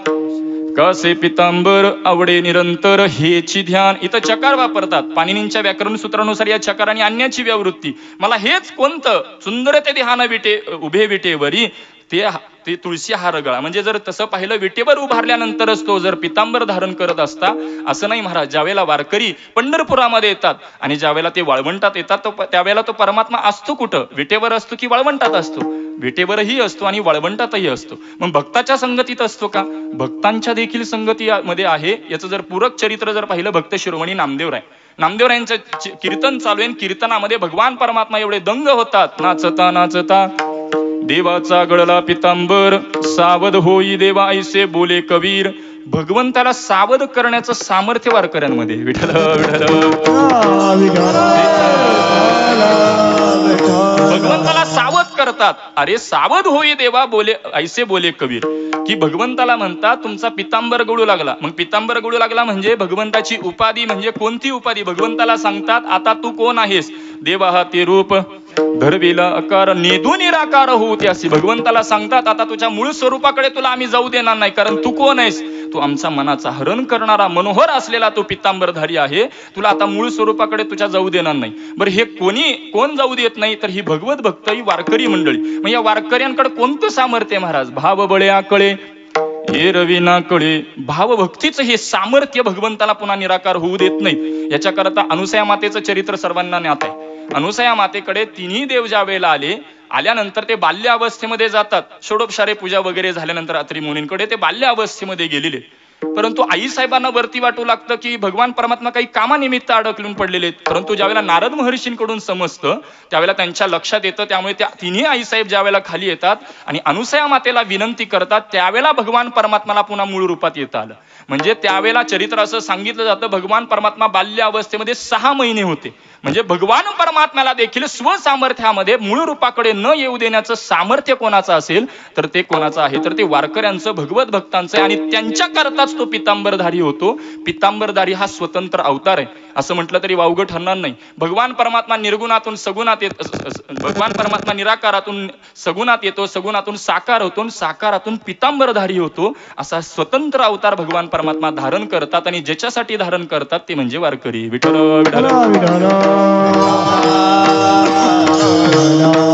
कसे पितांबर आवडे निरंतर हेची ध्यान. इथं चकार वापरतात. पाणिनींच्या व्याकरण सूत्रानुसार या चकार आणि अन्याची व्यावृत्ती. मला हेच कोणतं सुंदर ते ध्यान विटे उभे विटेवरी ते तुळशी हार गळा. म्हणजे जर तसं पाहिलं विटेवर उभारल्यानंतरच तो जर पितांबर धारण करत असता असं नाही महाराज. ज्यावेळेला वारकरी पंढरपुरामध्ये येतात आणि ज्यावेळेला ते वाळवंटात येतात त्यावेळेला तो परमात्मा असतो कुठं? विटेवर असतो की वाळवंटात असतो? विटेवरही असतो आणि वाळवंटातही असतो. मग भक्ताच्या संगतीत असतो का? भक्तांच्या देखील संगतीमध्ये आहे. याचं जर पूरक चरित्र जर पाहिलं, भक्त शिरोमणी नामदेवराय, नामदेवरायांचं कीर्तन चालू आहे. कीर्तनामध्ये भगवान परमात्मा एवढे दंग होतात, नाचता नाचता देवाचा गळला पितांबर सावध होई देवा ऐसे बोले कबीर. भगवंताला सावध करण्याचं सामर्थ्य वारकऱ्यांमध्ये. विठ्ठल भगवंताला सावध करतात. अरे सावध होई देवा बोले ऐसे बोले कबीर. की भगवंताला म्हणतात तुमचा पितांबर गळू लागला. मग पितांबर गळू लागला म्हणजे भगवंताची उपाधी. म्हणजे कोणती उपाधी? भगवंताला सांगतात आता तू कोण आहेस? देवा हा ते रूप धरविला आकार नेदू निराकार होऊ त्यासी. भगवंताला सांगतात आता तुझ्या मूळ स्वरूपाकडे तुला आम्ही जाऊ देणार नाही. कारण तू कोण आहेस? तू आमचा मनाचा हरण करणारा मनोहर असलेला तो पितांबरधारी आहे. तुला आता मूळ स्वरूपाकडे तुझ्या जाऊ देणार नाही. बरं हे कोण जाऊ देत नाही? तर ही भगवत भक्त, ही वारकरी मंडळी. मग या वारकऱ्यांकडे कोणतं सामर्थ्य महाराज? भाव बळे आकळे हे रविना कळे. भावभक्तीचं हे सामर्थ्य भगवंताला पुन्हा निराकार होऊ देत नाही. याच्याकरता अनुसया मातेचं चरित्र सर्वांना ज्ञात आहे. अनुसया मातेकडे तिन्ही देव ज्या वेळेला आल्यानंतर ते बाल्य अवस्थेमध्ये जातात. षोडोपचारे पूजा वगैरे झाल्यानंतर अत्री मुनींकडे ते बाल्य अवस्थेमध्ये गेलेले. परंतु आई साहेबांना वरती वाटू लागतं की भगवान परमात्मा काही कामानिमित्त अडकलून पडलेले आहेत. परंतु ज्यावेळेला नारद महर्षींकडून समजतं त्यावेळेला त्यांच्या लक्षात येतं. त्यामुळे त्या तिन्ही आई साहेब ज्या वेळेला खाली येतात आणि अनुसया मातेला विनंती करतात, त्यावेळेला भगवान परमात्माला पुन्हा मूळ रूपात येता आलं. म्हणजे त्यावेळेला चरित्र असं सांगितलं जातं, भगवान परमात्मा बाल्य अवस्थेमध्ये 6 महिने होते. म्हणजे भगवान परमात्म्याला देखील स्वसामर्थ्यामध्ये मूळ रूपाकडे न येऊ देण्याचं सामर्थ्य कोणाचं असेल तर ते कोणाचं आहे? तर ते वारकऱ्यांचं, भगवत भक्तांचं. आणि त्यांच्या करताच तो पितांबरधारी होतो. पितांबरधारी हा स्वतंत्र अवतार आहे असं म्हटलं तरी वावगं ठरणार नाही. भगवान परमात्मा निर्गुणातून सगुणात भगवान परमात्मा निराकारातून सगुणात येतो, सगुणातून साकार होतो, साकारातून पितांबरधारी होतो. असा स्वतंत्र अवतार भगवान परमात्मा धारण करतात. आणि ज्याच्यासाठी धारण करतात ते म्हणजे वारकरी. विठ्ठल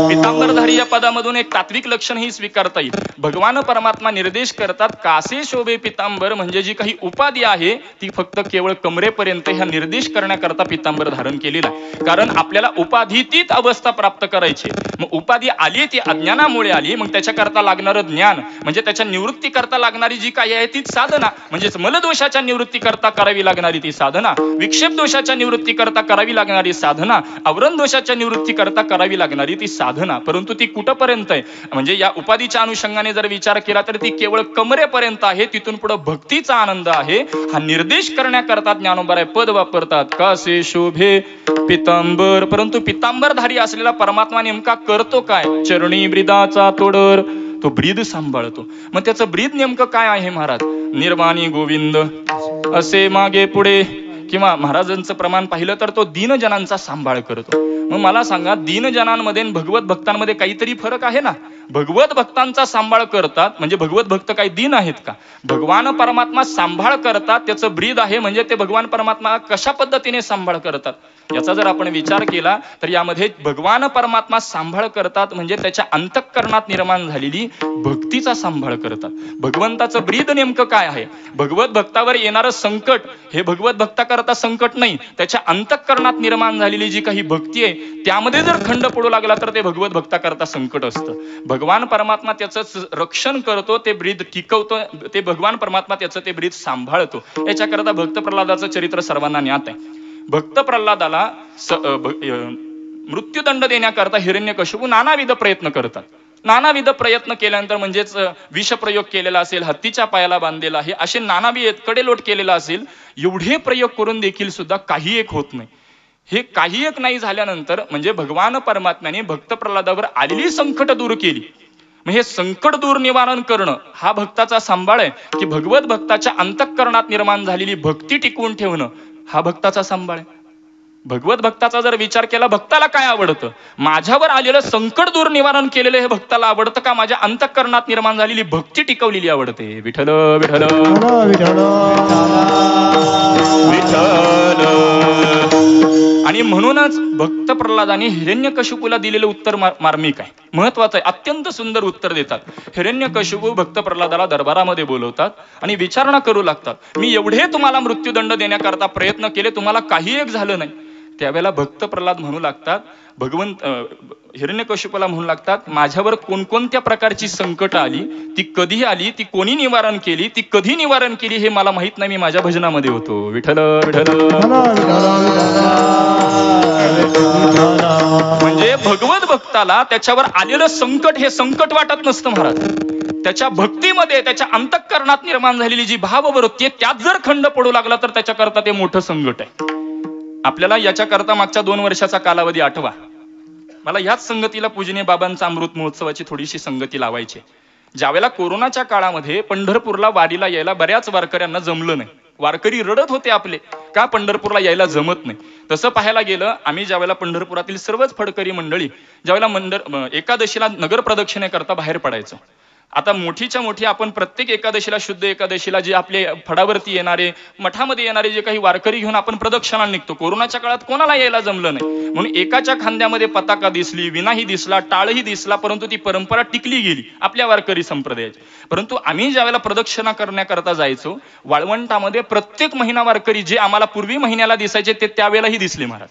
पितांबरधारी या पदामधून एक तात्विक लक्षण ही स्वीकारता येईल. भगवान परमात्मा निर्देश करतात कासे शोभे पितांबर. म्हणजे जी काही उपाधी आहे ती फक्त केवळ कमरेपर्यंत ह्या निर्देश करण्याकरता पितांबर धारण केलेला आहे. कारण आपल्याला उपाधीतीत अवस्था प्राप्त करायची. मग उपाधी आली ती अज्ञानामुळे आली. मग त्याच्याकरता लागणारं ज्ञान म्हणजे त्याच्या निवृत्ती करता लागणारी जी काही आहे तीच साधना. म्हणजेच मलदोषाच्या निवृत्ती करता करावी लागणारी ती साधना, विक्षेप दोषाच्या निवृत्ती करता करावी लागणारी साधना, आवरण दोषाच्या निवृत्ती करता करावी लागणारी ती साधना. परंतु ती कुठपर्यंत आहे? म्हणजे या उपाधीच्या अनुषंगाने जर विचार केला तर ती केवळ कमरेपर्यंत आहे. तिथून पुढे भक्तीचा आनंद आहे. हा निर्देश करण्याकरता ज्ञानोबराय पद वापरतात कासे शोभे पितांबर. परंतु पितांबरधारी असलेला परमात्मा नेमका करतो काय? चरणी ब्रीदाचा तोडर. तो ब्रीद सांभाळतो. मग त्याचं ब्रीद नेमकं काय आहे महाराज? निर्वाणी गोविंद असे मागे पुढे. किंवा महाराजांचं प्रमाण पाहिलं तर तो दीनजनांचा सांभाळ करतो. मग मला सांगा, दीनजनांमध्ये भगवत भक्तांमध्ये काहीतरी फरक आहे ना? भगवत भक्तांचा सांभाळ करतात म्हणजे भगवत भक्त काही दीन आहेत का? भगवान परमात्मा सांभाळ करतात, त्याचं ब्रीद आहे. म्हणजे ते भगवान परमात्मा कशा पद्धतीने सांभाळ करतात याचा जर आपण विचार केला तर यामध्ये भगवान परमात्मा सांभाळ करतात म्हणजे त्याच्या अंतःकरणात निर्माण झालेली भक्तीचा सांभाळ करतात. भगवंताचं ब्रीद नेमकं काय आहे? भगवत भक्तावर येणारं संकट हे भगवत भक्ताकरता संकट नाही, त्याच्या अंतःकरणात निर्माण झालेली जी काही भक्ती आहे त्यामध्ये जर खंड पडू लागला तर ते भगवत भक्ताकरता संकट असतं. भगवान परमात्मा त्याचं रक्षण करतो, ते ब्रीद टिकवतो, ते भगवान परमात्मा त्याचं ते ब्रीद सांभाळतो. याच्याकरता भक्त प्रल्हादाचं चरित्र सर्वांना ज्ञात आहे. भक्त प्रल्हादाला मृत्यूदंड देण्याकरता हिरण्यकशिपू नानाविध प्रयत्न करतात. नानाविध प्रयत्न केल्यानंतर म्हणजेच विषप्रयोग केलेला असेल, हत्तीच्या पायाला बांधलेला आहे, असे नानाविध कडेलोट केलेला असेल, एवढे प्रयोग करून देखील सुद्धा काही एक होत नाही. हे काही एक नाही झाल्यानंतर म्हणजे भगवान परमात्म्याने भक्त प्रल्हादावर आलेली संकट दूर केली. मग हे संकट दूर निवारण करणं हा भक्ताचा सांभाळ आहे की भगवत भक्ताच्या अंतःकरणात निर्माण झालेली भक्ती टिकवून ठेवणं हा भक्ताचा सांभाळ आहे. भगवत भक्ताचा जर विचार केला, भक्ताला काय आवडतं? माझ्यावर आलेलं संकट दूर निवारण केलेलं हे भक्ताला आवडतं का माझ्या अंतःकरणात निर्माण झालेली भक्ती टिकवलेली आवडते? विठ्ठल विठ्ठल विठ्ठल. आणि म्हणूनच भक्त प्रल्हादाने हिरण्यकशिपूला दिलेलं उत्तर मार्मिक आहे, महत्वाचं आहे, अत्यंत सुंदर उत्तर देतात. हिरण्यकशिपू भक्त प्रल्हादाला दरबारामध्ये बोलवतात आणि विचारणा करू लागतात, मी एवढे तुम्हाला मृत्यूदंड देण्याकरता प्रयत्न केले, तुम्हाला काही एक झालं नाही. त्यावेळेला भक्त प्रल्हाद म्हणू लागतात, भगवंत हिरण्यकशिपूला म्हणू लागतात, माझ्यावर कोणकोणत्या प्रकारची संकट आली, ती कधी आली, ती कोणी निवारण केली, ती कधी निवारण केली हे मला माहित नाही, मी माझ्या भजनामध्ये होतो. विठ्ठल विठ्ठल. म्हणजे भगवत भक्ताला त्याच्यावर आलेलं संकट हे संकट वाटत नसतं महाराज. त्याच्या भक्तीमध्ये, त्याच्या अंतःकरणात निर्माण झालेली जी भाववृत्ती आहे त्यात जर खंड पडू लागला तर त्याच्याकरता ते मोठं संकट आहे. आपल्याला याच्याकरता मागच्या 2 वर्षाचा कालावधी आठवा. मला ह्याच संगतीला पूजनीय बाबांचा अमृत महोत्सवाची थोडीशी संगती लावायची. ज्यावेळेला कोरोनाच्या काळामध्ये पंढरपूरला वारीला यायला बऱ्याच वारकऱ्यांना जमलं नाही. वारकरी रडत होते आपले, का पंढरपूरला यायला जमत नाही. तसं पाहायला गेलं, आम्ही ज्यावेळेला पंढरपुरातील सर्वच फडकरी मंडळी ज्यावेळेला एकादशीला नगर प्रदक्षिणेकरता बाहेर पडायचो. आता मोठीच्या मोठी आपण प्रत्येक एकादशीला, शुद्ध एकादशीला जे आपले फडावरती येणारे, मठामध्ये येणारे जे काही वारकरी घेऊन आपण प्रदक्षिणाला निघतो. कोरोनाच्या काळात कोणाला यायला जमलं नाही म्हणून एकाच्या खांद्यामध्ये पताका दिसली, विनाही दिसला, टाळही दिसला, परंतु ती परंपरा टिकली गेली आपल्या वारकरी संप्रदायाची. परंतु आम्ही ज्यावेळेला प्रदक्षिणा करण्याकरता जायचो वाळवंटामध्ये, प्रत्येक महिना वारकरी जे आम्हाला पूर्वी महिन्याला दिसायचे ते त्यावेळेलाही दिसले महाराज.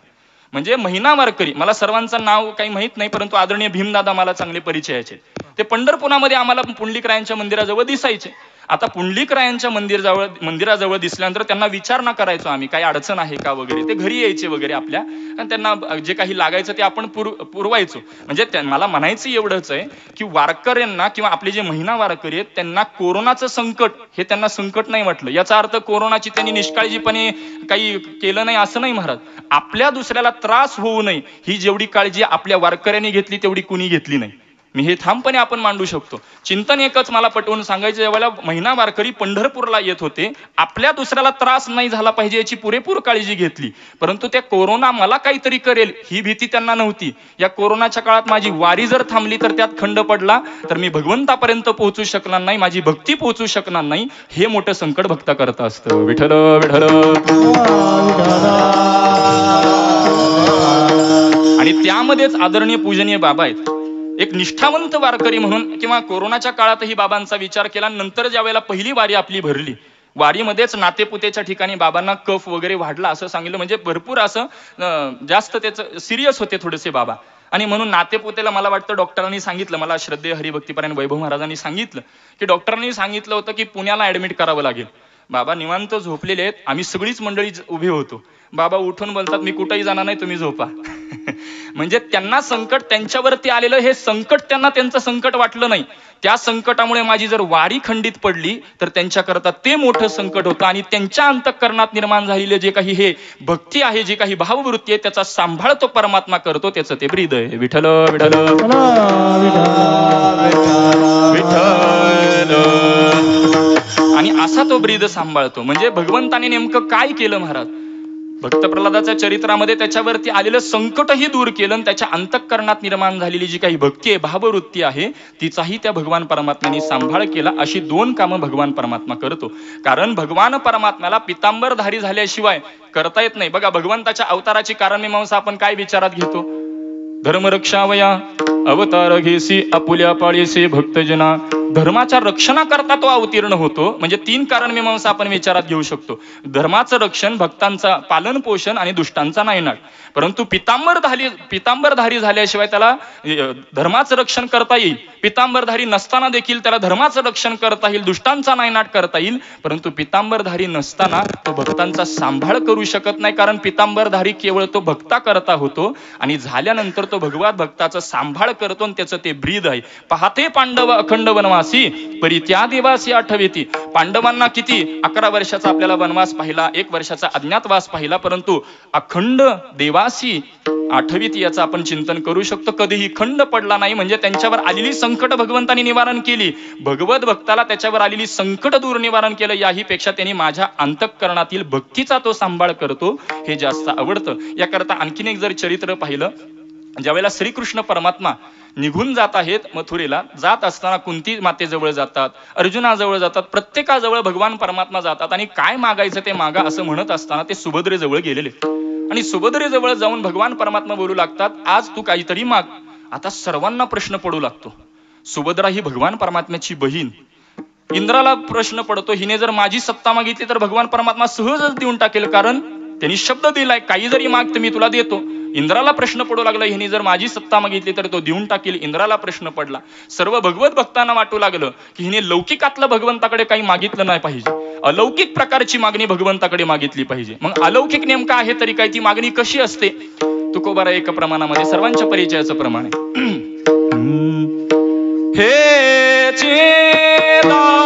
म्हणजे महिना वारकरी, मला सर्वांचं नाव काही माहित नाही, परंतु आदरणीय भीमदादा मला चांगले परिचयाचे, ते पंढरपुरामध्ये आम्हाला पुंडलिकरायांच्या मंदिराजवळ दिसायचे. आता पुंडलिकरायांच्या मंदिराजवळ दिसल्यानंतर त्यांना विचारणा करायचो आम्ही, काही अडचण आहे का वगैरे. ते घरी यायचे वगैरे आपल्या, आणि त्यांना जे काही लागायचं ते आपण पुरवायचो. म्हणजे मला म्हणायचं एवढंच आहे की वारकऱ्यांना किंवा आपले जे महिना वारकरी आहेत त्यांना कोरोनाचं संकट हे त्यांना संकट नाही वाटलं. याचा अर्थ कोरोनाची त्यांनी निष्काळजीपणे काही केलं नाही असं नाही महाराज. आपल्या दुसऱ्याला त्रास होऊ नये ही जेवढी काळजी आपल्या वारकऱ्यांनी घेतली तेवढी कुणी घेतली नाही. मी हे ठामपणे आपण मांडू शकतो. चिंतन एकच मला पटवून सांगायचं, ज्यावेळेला महिना वारकरी पंढरपूरला येत होते, आपल्या दुसऱ्याला त्रास नाही झाला पाहिजे याची पुरेपूर काळजी घेतली. परंतु त्या कोरोना मला काहीतरी करेल ही भीती त्यांना नव्हती. या कोरोनाच्या काळात माझी वारी जर थांबली तर त्यात खंड पडला तर मी भगवंतापर्यंत पोहोचू शकणार नाही, माझी भक्ती पोहोचू शकणार नाही. हे मोठं संकट भक्ता करता असतं. विठ्ठल विठ्ठल. आणि त्यामध्येच आदरणीय पूजनीय बाबा आहेत, एक निष्ठावंत वारकरी म्हणून, किंवा कोरोनाच्या काळातही बाबांचा विचार केला. नंतर ज्या वेळेला पहिली वारी आपली भरली, वारीमध्येच नातेपुतेच्या ठिकाणी बाबांना कफ वगैरे वाढला असं सांगितलं. म्हणजे भरपूर असं जास्त त्याचं सिरियस होते थोडेसे बाबा. आणि म्हणून नातेपुतेला मला वाटतं डॉक्टरांनी सांगितलं, मला श्रद्धेय हरिभक्तीपरायण वैभव महाराजांनी सांगितलं की डॉक्टरांनी सांगितलं होतं की पुण्याला ऍडमिट करावं लागेल. बाबा निवांत झोपलेले आहेत, आम्ही सगळीच मंडळी उभे होतो. बाबा उठून बोलतात, मी कुठेही जाणार नाही, तुम्ही झोपा. म्हणजे त्यांना संकट त्यांच्यावरती आलेलं हे संकट त्यांना त्यांचं संकट वाटलं नाही. त्या संकटामुळे माझी जर वारी खंडित पडली तर त्यांच्याकरता ते मोठं संकट होतं. आणि त्यांच्या अंतःकरणात निर्माण झालेले जे काही हे भक्ती आहे, जी काही भाववृत्ती आहे, त्याचा सांभाळ तो परमात्मा करतो, त्याचं ते ब्रीद आहे. विठ्ठल विठ्ठल विठ्ठल. आणि असा तो ब्रीद सांभाळतो. म्हणजे भगवंताने नेमकं काय केलं महाराज? भक्त प्रल्हादाच्या चरित्रामध्ये त्याच्यावरती आलेलं संकटही दूर केलं आणि त्याच्या अंतःकरणात निर्माण झालेली जी काही भक्ती आहे, भाववृत्ती आहे, तिचाही त्या भगवान परमात्म्याने सांभाळ केला. अशी 2 कामं भगवान परमात्मा करतो. कारण भगवान परमात्म्याला पितांबरधारी झाल्याशिवाय करता येत नाही. बघा, भगवंताच्या अवताराची कारणमीमांसा आपण काय विचारात घेतो? धर्मरक्षावया अवतार घेसी आपुल्या पाळीसी भक्तजना. धर्माच्या रक्षणाकरता तो अवतीर्ण होतो. म्हणजे 3 कारण मीमांसा आपण विचारात घेऊ शकतो. धर्माचं रक्षण, भक्तांचा पालन पोषण आणि दुष्टांचा नायनाट. परंतु पितांबरधारी झाल्याशिवाय त्याला धर्माचं रक्षण करता येईल. पितांबरधारी नसताना देखील त्याला धर्माचं रक्षण करता येईल, दुष्टांचा नायनाट करता येईल. परंतु पितांबरधारी नसताना तो भक्तांचा सांभाळ करू शकत नाही. कारण पितांबरधारी केवळ तो भक्ता करता होतो आणि झाल्यानंतर तो भगवत भक्ताचा सांभाळ करतो आणि त्याचं ते ब्रीद आहे. पाहते पांडव अखंड वनवासी परी त्या देवासी आठवेती. पांडवांना किती 11 वर्षाचा आपल्याला वनवास पाहिला, 1 वर्षाचा अज्ञातवास पाहिला, परंतु अखंड देवासी आठवीत याचं आपण चिंतन करू शकतो. कधीही खंड पडला नाही. म्हणजे त्यांच्यावर आलेली संकट भगवंतांनी निवारण केली. भगवत भक्ताला त्याच्यावर आलेली संकट दूर निवारण केलं. याही पेक्षा त्यांनी माझ्या अंतःकरणातील भक्तीचा तो सांभाळ करतो हे जास्त आवडतं. याकरता आणखीन एक जर चरित्र पाहिलं, ज्यावेळेला श्रीकृष्ण परमात्मा निघून जात आहेत मथुरेला, जात असताना कुंती मातेजवळ जातात, अर्जुनाजवळ जातात, प्रत्येकाजवळ भगवान परमात्मा जातात आणि काय मागायचं ते मागा असं म्हणत असताना ते सुभद्रेजवळ गेलेले आणि सुभद्रेजवळ जाऊन भगवान परमात्मा बोलू लागतात, आज तू काहीतरी माग. आता सर्वांना प्रश्न पडू लागतो. सुभद्रा ही भगवान परमात्म्याची बहीण. इंद्राला प्रश्न पडतो, हिने जर माझी सत्ता मागितली तर भगवान परमात्मा सहजच देऊन टाकेल, कारण त्यांनी शब्द दिलाय, काही जरी माग तर मी तुला देतो. इंद्राला प्रश्न पडू लागला, हिने जर माझी सत्ता मागितली तर तो देऊन टाकेल. इंद्राला प्रश्न पडला. सर्व भगवत भक्तांना वाटू लागलं की हिने लौकिकातलं भगवंताकडे काही मागितलं नाही पाहिजे, अलौकिक प्रकारची मागणी भगवंताकडे मागितली पाहिजे. मग अलौकिक नेमका आहे तरी काय, ती मागणी कशी असते? तुकोबारा एका प्रमाणामध्ये सर्वांच्या परिचयाचं प्रमाण आहे. हे दान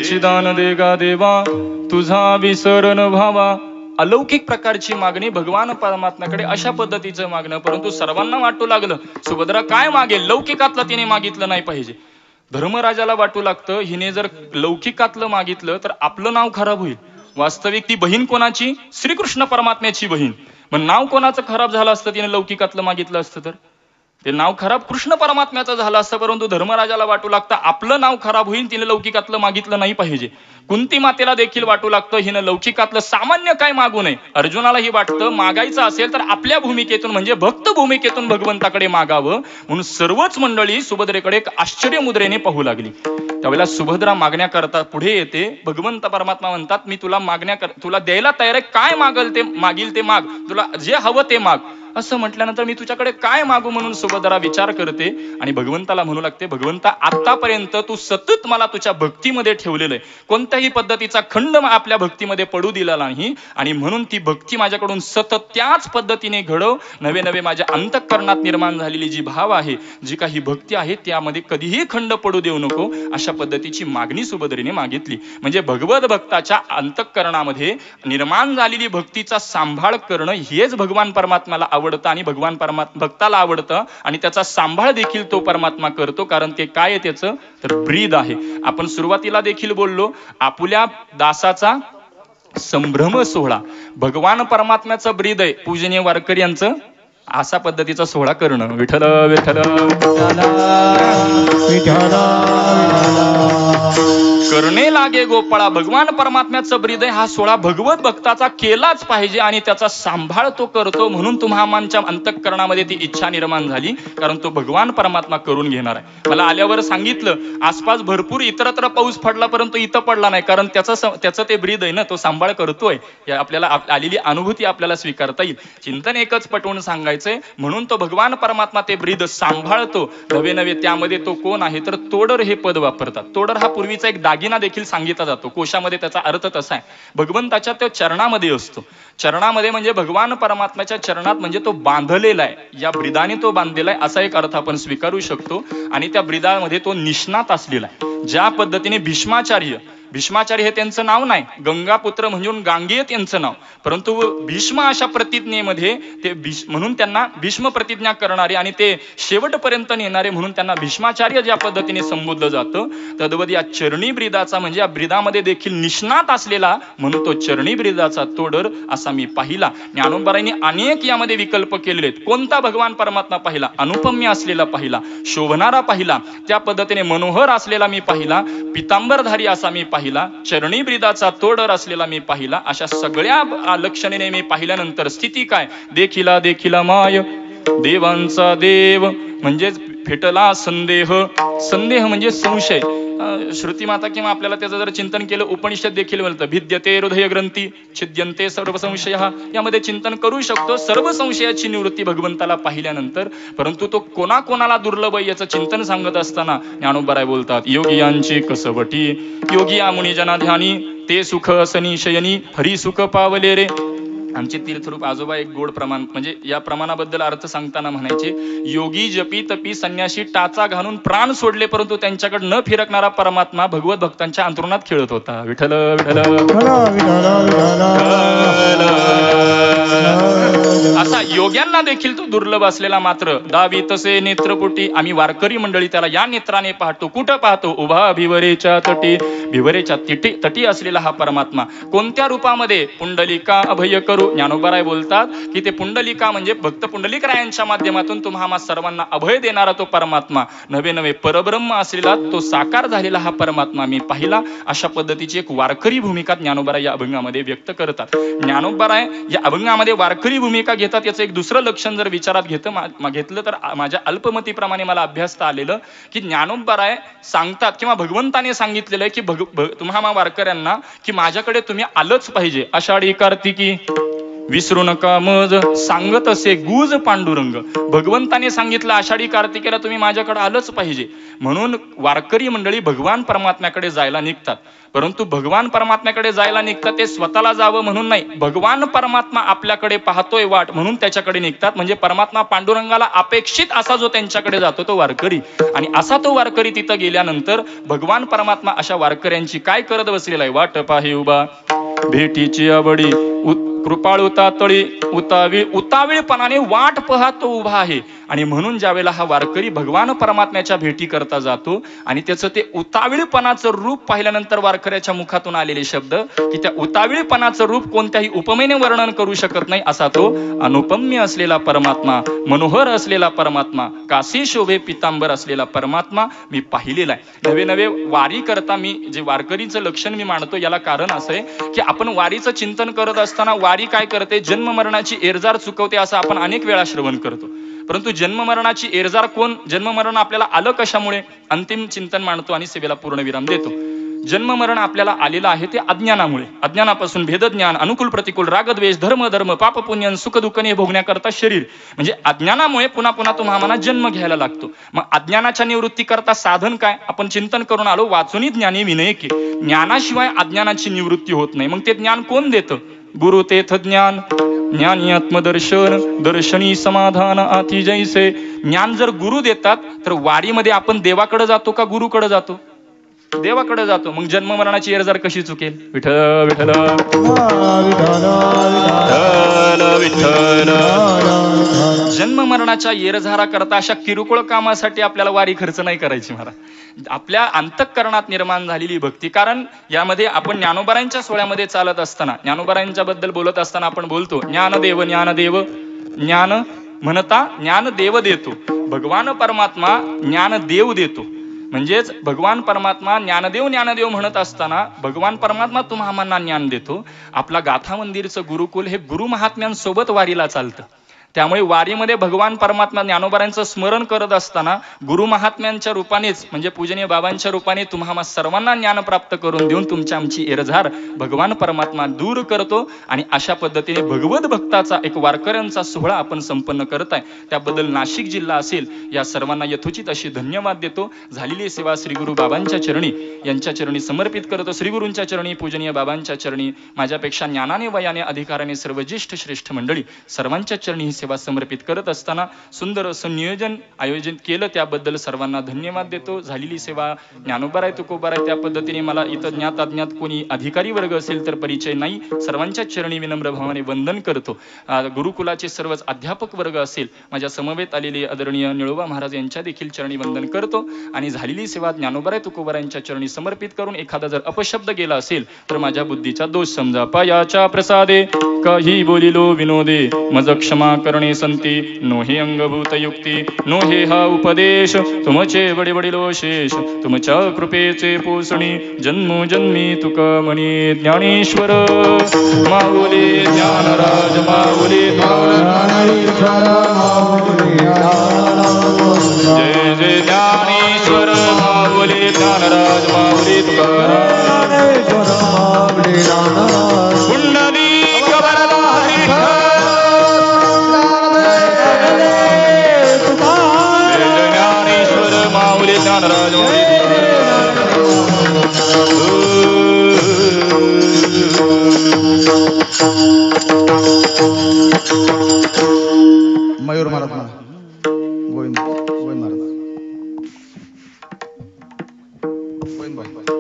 दे दान देगा देवा तुझा विसरण व्हावा. अलौकिक प्रकारची मागणी भगवान परमात्म्याकडे, अशा पद्धतीचं मागणं. परंतु सर्वांना वाटू लागलं सुभद्रा काय मागेल, लौकिकातलं तिने मागितलं नाही पाहिजे. धर्मराजाला वाटू लागतं हिने जर लौकिकातलं मागितलं तर आपलं नाव खराब होईल. वास्तविक ती बहीण कोणाची? श्रीकृष्ण परमात्म्याची बहीण. मग नाव कोणाचं खराब झालं असतं तिने लौकिकातलं मागितलं असतं तर? ते नाव खराब कृष्ण परमात्म्याचं झालं असतं. परंतु धर्मराजाला वाटू लागतं आपलं नाव खराब होईल, तिने लौकिकातलं मागितलं नाही पाहिजे. कुंती मातेला देखील वाटू लागतं हिनं लौकिकातलं सामान्य काय मागू नये. अर्जुनालाही वाटतं मागायचं असेल तर आपल्या भूमिकेतून म्हणजे भक्त भूमिकेतून भगवंताकडे मागावं. म्हणून सर्वच मंडळी सुभद्रेकडे एक आश्चर्य मुद्रेने पाहू लागली. त्यावेळेला सुभद्रा मागण्याकरता पुढे येते. भगवंत परमात्मा म्हणतात मी तुला तुला द्यायला तयार आहे, काय मागील ते माग, तुला जे हवं ते माग. असं म्हटल्यानंतर मी तुझ्याकडे काय मागू म्हणून सुभद्रा विचार करते आणि भगवंताला म्हणू लागते, भगवंता आतापर्यंत तू सतत मला तुझ्या भक्तीमध्ये ठेवलेलं आहे, कोणत्याही पद्धतीचा खंड आपल्या भक्तीमध्ये पडू दिला नाही आणि म्हणून ती भक्ती माझ्याकडून सतत त्याच पद्धतीने घडव. नवे नवे माझ्या अंतःकरणात निर्माण झालेली जी भाव आहे, जी काही भक्ती आहे त्यामध्ये कधीही खंड पडू देऊ नको. अशा पद्धतीची मागणी सुभद्रेने मागितली. म्हणजे भगवत भक्ताच्या अंतःकरणामध्ये निर्माण झालेली भक्तीचा सांभाळ करणं हेच भगवान परमात्म्याला आवडतं आणि भगवान भक्ताला आवडतं आणि त्याचा सांभाळ देखील तो परमात्मा करतो. कारण ते काय आहे त्याचं तर ब्रीद आहे. आपण सुरुवातीला देखील बोललो आपुल्या दासाचा संभ्रम सोहळा भगवान परमात्म्याचं ब्रीद आहे. पूजनीय वारकरी यांचं असा पद्धतीचा सोहळा करणं. विठ्ठल विठ्ठल करणे लागे गोपाळा. भगवान परमात्म्याचं ब्रीद हा सोहळा भगवत भक्ताचा केलाच पाहिजे आणि त्याचा सांभाळ तो करतो. म्हणून तुम्हाच्या अंतःकरणामध्ये ती इच्छा निर्माण झाली, कारण तो भगवान परमात्मा करून घेणार आहे. मला आल्यावर सांगितलं आसपास भरपूर इतरत्र पाऊस पडला परंतु इथं पडला नाही, कारण त्याचं ते ब्रीद आहे ना, तो सांभाळ करतोय. आपल्याला आलेली अनुभूती आपल्याला स्वीकारता येईल. चिंतन एकच पटवून सांगायचंय, म्हणून तो भगवान परमात्मा ते ब्रीद सांभाळतो. नवे नवे त्यामध्ये तो कोण आहे तर तोडर हे पद वापरतात. तोडर हा पूर्वीचा एक दागिना देखील सांगितला जातो. कोशामध्ये त्याचा अर्थ तसा आहे, भगवंताच्या त्या चरणामध्ये असतो. चरणामध्ये म्हणजे भगवान परमात्म्याच्या चरणात म्हणजे तो बांधलेला आहे, या ब्रीदाने तो बांधलेला आहे असा एक अर्थ आपण स्वीकारू शकतो. आणि त्या ब्रीदामध्ये तो निष्णात असलेला आहे. ज्या पद्धतीने भीष्माचार्य हे त्यांचं नाव नाही, गंगापुत्र म्हणून गांगेय त्यांचं नाव, परंतु भीष्म अशा प्रतिज्ञेमध्ये ते म्हणून त्यांना भीष्म प्रतिज्ञा करणारे आणि ते शेवटपर्यंत नेणारे म्हणून त्यांना भीष्माचार्य ज्या पद्धतीने संबोधलं जातं, तद्वत या चरणी ब्रीदाचा म्हणजे या ब्रीदामध्ये देखील निष्णात असलेला म्हणून तो चरणी ब्रीदाचा तोडर असा मी पाहिला. ज्ञानोबारांनी अनेक यामध्ये विकल्प केलेले आहेत. कोणता भगवान परमात्मा पाहिला? अनुपम्य असलेला पाहिला, शोभणारा पाहिला, त्या पद्धतीने मनोहर असलेला मी पाहिला, पितांबरधारी असा मी पाहिला, चरणी ब्रीदाचा तोडर असलेला मी पाहिला. अशा सगळ्या लक्षणेने मी पाहिल्यानंतर स्थिती काय? देखिला माय देवांचा देव म्हणजे फेटला संदेह. संदेह म्हणजे संशय. श्रुतिमाता किंवा आपल्याला त्याचं जर चिंतन केलं उपनिषद देखील बोलतं भिद्यते हृदय ग्रंथी छिद्यंते सर्व संशय. यामध्ये चिंतन करू शकतो सर्व संशयाची निवृत्ती भगवंताला पाहिल्यानंतर. परंतु तो कोणाकोणाला दुर्लभ याचं चिंतन सांगत असताना ज्ञानोबराय बोलतात योगियांची कसवटी योगिया मुनी जना ध्यानी ते सुख असनी शयनी हरी सुख पावले रे. आमचे तीर्थरूप आजोबा एक गोड प्रमाण म्हणजे या प्रमाणाबद्दल अर्थ सांगताना म्हणायचे, योगी जपी तपी संन्यासी टाचा घालून प्राण सोडले परंतु त्यांच्याकडे न फिरकणारा परमात्मा भगवत भक्तांच्या अंतरुणात खेळत होता. विठ्ठल विठ्ठल असा योग्यांना देखील तो दुर्लभ असलेला मात्र दावी तसे नेत्रपुटी आम्ही वारकरी मंडळी त्याला या नेत्राने पाहतो. कुठं पाहतो? उभा भिवरेच्या तटी. भिवरेच्या तटी असलेला हा परमात्मा कोणत्या रूपामध्ये? पुंडलिका अभय करू. ज्ञानोबाराय बोलतात की ते पुंडलिका म्हणजे भक्त पुंडलिकरायांच्या माध्यमातून तुम्हा सर्वांना अभय देणारा तो परमात्मा, नवे नवे परब्रह्म असलेला तो साकार झालेला हा परमात्मा मी पाहिला. अशा पद्धतीची एक वारकरी भूमिका ज्ञानोबाराय या अभंगामध्ये व्यक्त करतात. ज्ञानोबाराय या अभंगामध्ये वारकरी भूमिका घेतात. याचं एक दुसरं लक्षण जर विचारात घेतलं तर माझ्या अल्पमतीप्रमाणे मला अभ्यासता आलेलं की ज्ञानोबाराय सांगतात किंवा भगवंताने सांगितलेलं आहे की तुम्हा वारकऱ्यांना की माझ्याकडे तुम्ही आलंच पाहिजे. आषाढी कार्तिकी विसरू नका मज सांगत असे गुज पांडुरंग. भगवंताने सांगितलं आषाढी कार्तिकेला तुम्ही माझ्याकडे आलंच पाहिजे. म्हणून वारकरी मंडळी भगवान परमात्म्याकडे जायला निघतात. परंतु भगवान परमात्म्याकडे जायला निघतात ते स्वतःला जावं म्हणून नाही, भगवान परमात्मा आपल्याकडे पाहतोय वाट म्हणून त्याच्याकडे निघतात. म्हणजे परमात्मा पांडुरंगाला अपेक्षित असा जो त्यांच्याकडे जातो तो वारकरी. आणि असा तो वारकरी तिथं गेल्यानंतर भगवान परमात्मा अशा वारकऱ्यांची काय करत बसलेला आहे? वाट पाही उभा भेटीची आवडी कृपाळू तातळी उतावीळपणाने वाट पाहतो उभा आहे. आणि म्हणून ज्यावेळेला हा वारकरी भगवान परमात्म्याच्या भेटी करता जातो आणि त्याचं ते उतावीळपणाचं रूप पाहिल्यानंतर वारकऱ्याच्या मुखातून आलेले शब्द की त्या उतावीळपणाचं रूप कोणत्याही उपमेने वर्णन करू शकत नाही असा तो अनुपम्य असलेला परमात्मा, मनोहर असलेला परमात्मा, काशी शोभे पितांबर असलेला परमात्मा मी पाहिलेला आहे. नवे नवे वारी करता मी जे वारकरीचं लक्षण मी मांडतो याला कारण असं आहे की आपण वारीचं चिंतन करत असताना वारी काय करते, जन्म मरणाची एरजार चुकवते असं आपण अनेक वेळा श्रवण करतो. परंतु जन्म मरणाची एरजार कोण, जन्म मरण आपल्याला आलं कशामुळे, अंतिम चिंतन मांडतो आणि सेवेला पूर्णविराम देतो. जन्म मरण आपल्याला आलेलं आहे ते अज्ञानामुळे. अज्ञानापासून भेदज्ञान, अनुकूल प्रतिकूल, रागद्वेष, धर्म धर्म, पाप पुण्य, सुख दुःख हे भोगण्याकरता शरीर म्हणजे अज्ञानामुळे पुन्हा पुन्हा तुम्हाला जन्म घ्यायला लागतो. मग अज्ञानाच्या निवृत्ती करता साधन काय, आपण चिंतन करून आलो वाचूनी ज्ञानी विनयके. ज्ञानाशिवाय अज्ञानाची निवृत्ती होत नाही. मग ते ज्ञान कोण देतं, गुरु तेथ ज्ञान, ज्ञानी आत्मदर्शन, दर्शनी समाधान आती जैसे. ज्ञान जर गुरु देतात तर वारीमध्ये आपण देवाकडे जातो का गुरुकडे जातो, देवाकडे जातो. मग जन्म मरणाची एरजार कशी चुकेल, विठ्ठल विठ्ठल विठ्ठल. जन्म मरणाच्या एरझारा करता अशा किरकोळ कामासाठी आपल्याला वारी खर्च नाही करायची महाराज. आपल्या अंतःकरणात निर्माण झालेली भक्ती, कारण यामध्ये आपण ज्ञानोबारांच्या सोहळ्यामध्ये चालत असताना ज्ञानोबारांच्या बद्दल बोलत असताना आपण बोलतो ज्ञानदेव ज्ञानदेव, ज्ञान म्हणता ज्ञानदेव देतो. भगवान परमात्मा ज्ञानदेव देतो. म्हणजेच भगवान परमात्मा ज्ञानदेव ज्ञानदेव म्हणत असताना भगवान परमात्मा तुम्हाला ज्ञान देतो. आपला गाथा मंदिरचं गुरुकुल हे गुरु महात्म्यांसोबत वारीला चालतं. त्यामुळे वारीमध्ये भगवान परमात्मा ज्ञानोबारांचं स्मरण करत असताना गुरु महात्म्यांच्या रूपानेच म्हणजे पूजनीय बाबांच्या रूपाने तुम्हाला सर्वांना ज्ञान प्राप्त करून देऊन तुमची आमची एरझार भगवान परमात्मा दूर करतो. आणि अशा पद्धतीने भगवत भक्ताचा एक वारकऱ्यांचा सोहळा आपण संपन्न करताय. त्याबद्दल नाशिक जिल्हा असेल या सर्वांना यथोचित अशी धन्यवाद देतो. झालेली सेवा श्री गुरु बाबांच्या चरणी यांच्या चरणी समर्पित करतो. श्री गुरूंच्या चरणी, पूजनीय बाबांच्या चरणी, माझ्यापेक्षा ज्ञानाने वयाने अधिकाराने सर्व ज्येष्ठ श्रेष्ठ मंडळी सर्वांच्या चरणी ही सेवा समर्पित करत असताना सुंदर असं नियोजन आयोजित केलं त्याबद्दल सर्वांना धन्यवाद देतो. झालेली सेवा ज्ञानोबाराय तुकोबाराय त्या पद्धतीने मला इथं ज्ञात अज्ञात कोणी अधिकारी वर्ग असेल तर परिचय नाही, सर्वांच्या चरणी विनम्र भावाने वंदन करतो. गुरुकुलाचे सर्वच अध्यापक वर्ग असेल माझ्या समवेत आलेले आदरणीय निळोबा महाराज यांच्या देखील चरणी वंदन करतो. आणि झालेली सेवा ज्ञानोबाराय तुकोबारायांच्या चरणी समर्पित करून एखादा जर अपशब्द गेला असेल तर माझ्या बुद्धीचा दोष समजा. पायाच्या प्रसादे काही बोलिलो विनोदे मज क्षमा करणे संती, नो हे अंगभूत युक्ती, नो हे हा उपदेश, तुमचे बडे बडिलो शेष, तुमच्या कृपेचे पोसणी, जन्मोजन्मी तुका म्हणी ज्ञानेश्वर माऊली ज्ञानराज माऊली. जय जय ज्ञानेश्वर माऊली ज्ञानराज माऊली तुकाराम. मयूर महाराज म्हणा, गोविंद गोविंद महाराज,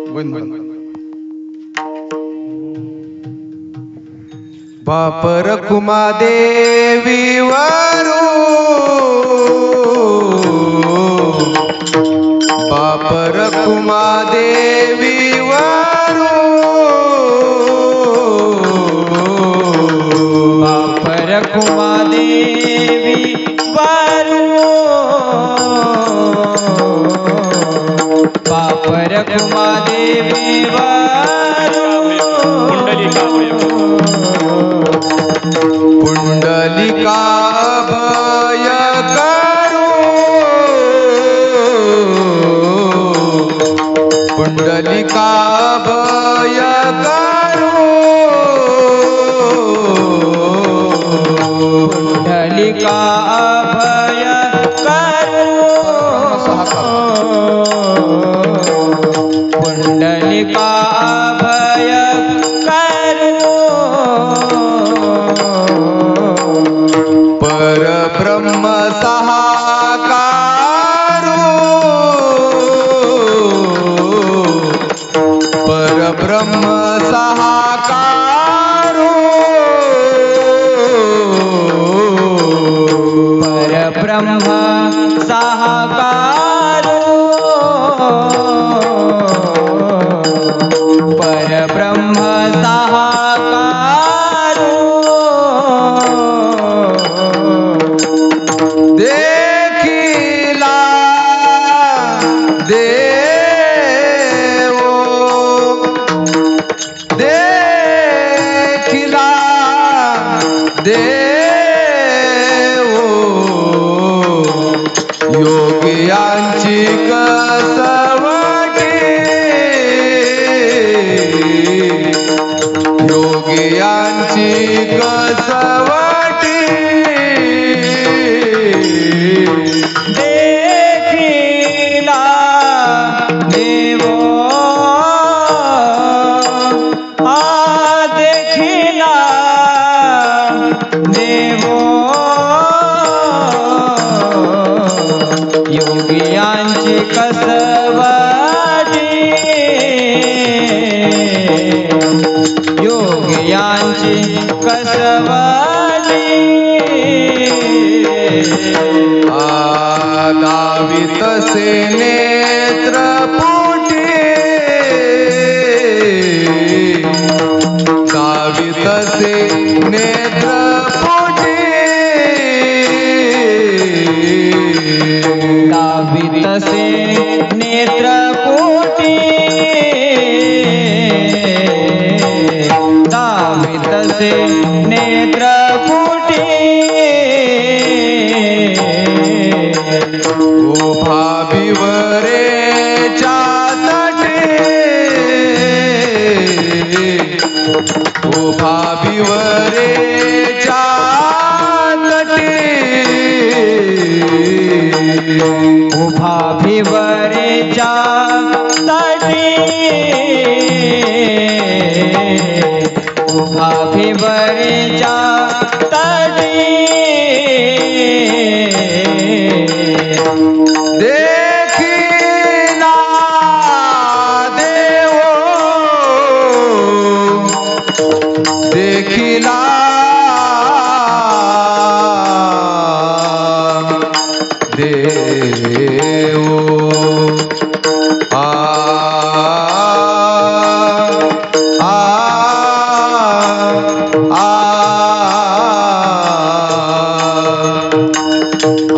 गोविंद गोविंद. बापर कुमा देवी वरू, बापर कुमा देवी वरू, बापर कुमा देवी वरू, बापर कुमा देवी वरू, पुंडलिका भय करू, पुंडलिका भय करू, पुंडलिका भय करू, पुंडलिका भय करू, परब्रह्म सहाकारू, परब्रह्म सहाकारू, परब्रह्म परब्रह्म साकारो परब्रह्म साकारो देखिला देखिला देव योगियांची कसवटी योगियांची कसवटी देखिला देवो देखिला देवो योगियांची कसवटी योगियांची कसवटी दावित से नेत्रपुटी दावित से नेत्रपुटी दावित से नेत्रकोटी दावित से नेत्रकोटी ओ भाविवरे चातटे ओ भाविवरे चातटे उभा भिवरेच्या तटी उभा भिवरेच्या तटी देखिला देवो देखिला देवो आ आ आ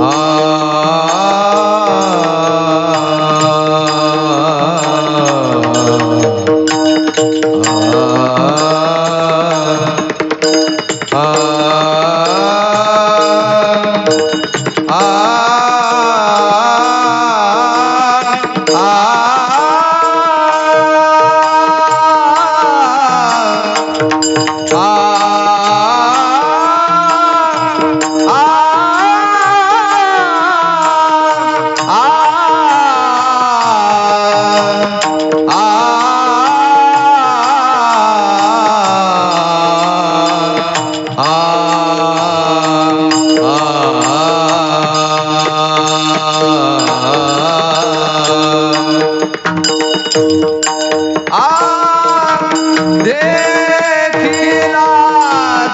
देखिला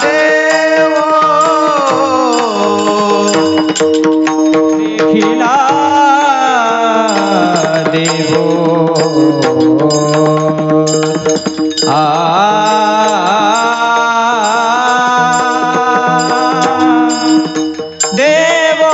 देवो देखिला देवो देवो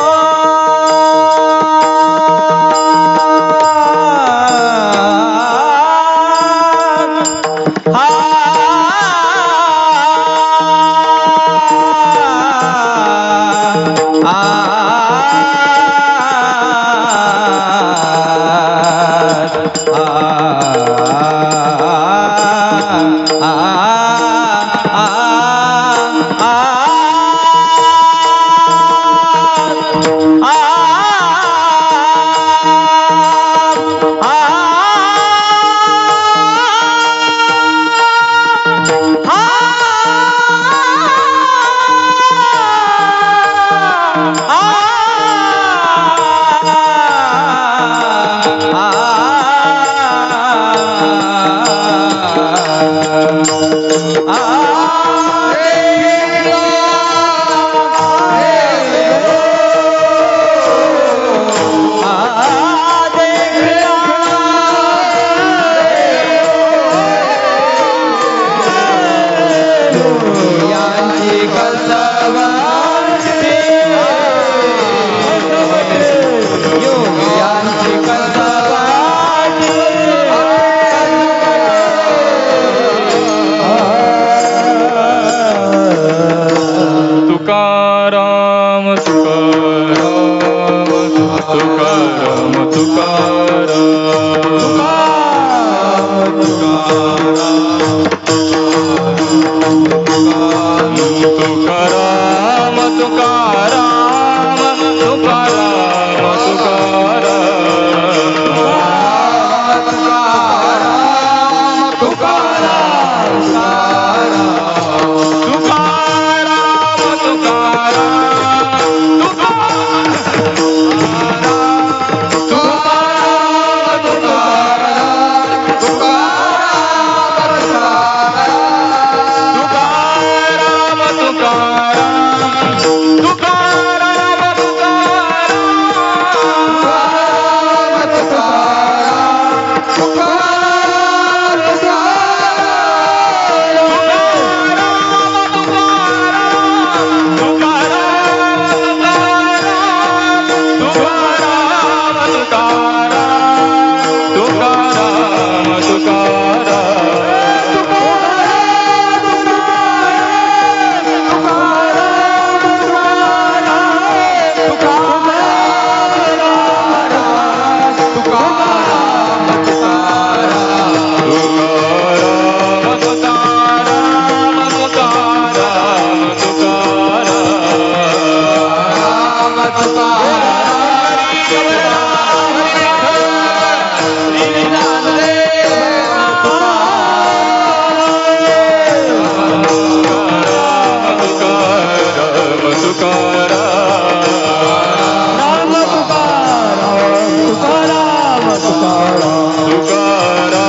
तुकाराम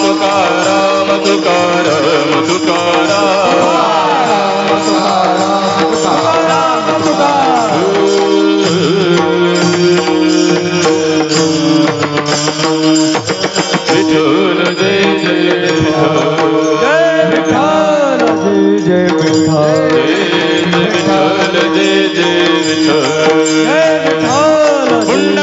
तुकाराम तुकाराम विठ्ठल जय जय विठ्ठल जय विठ्ठल जय विठ्ठल जय जय विठ्ठल जय विठ्ठल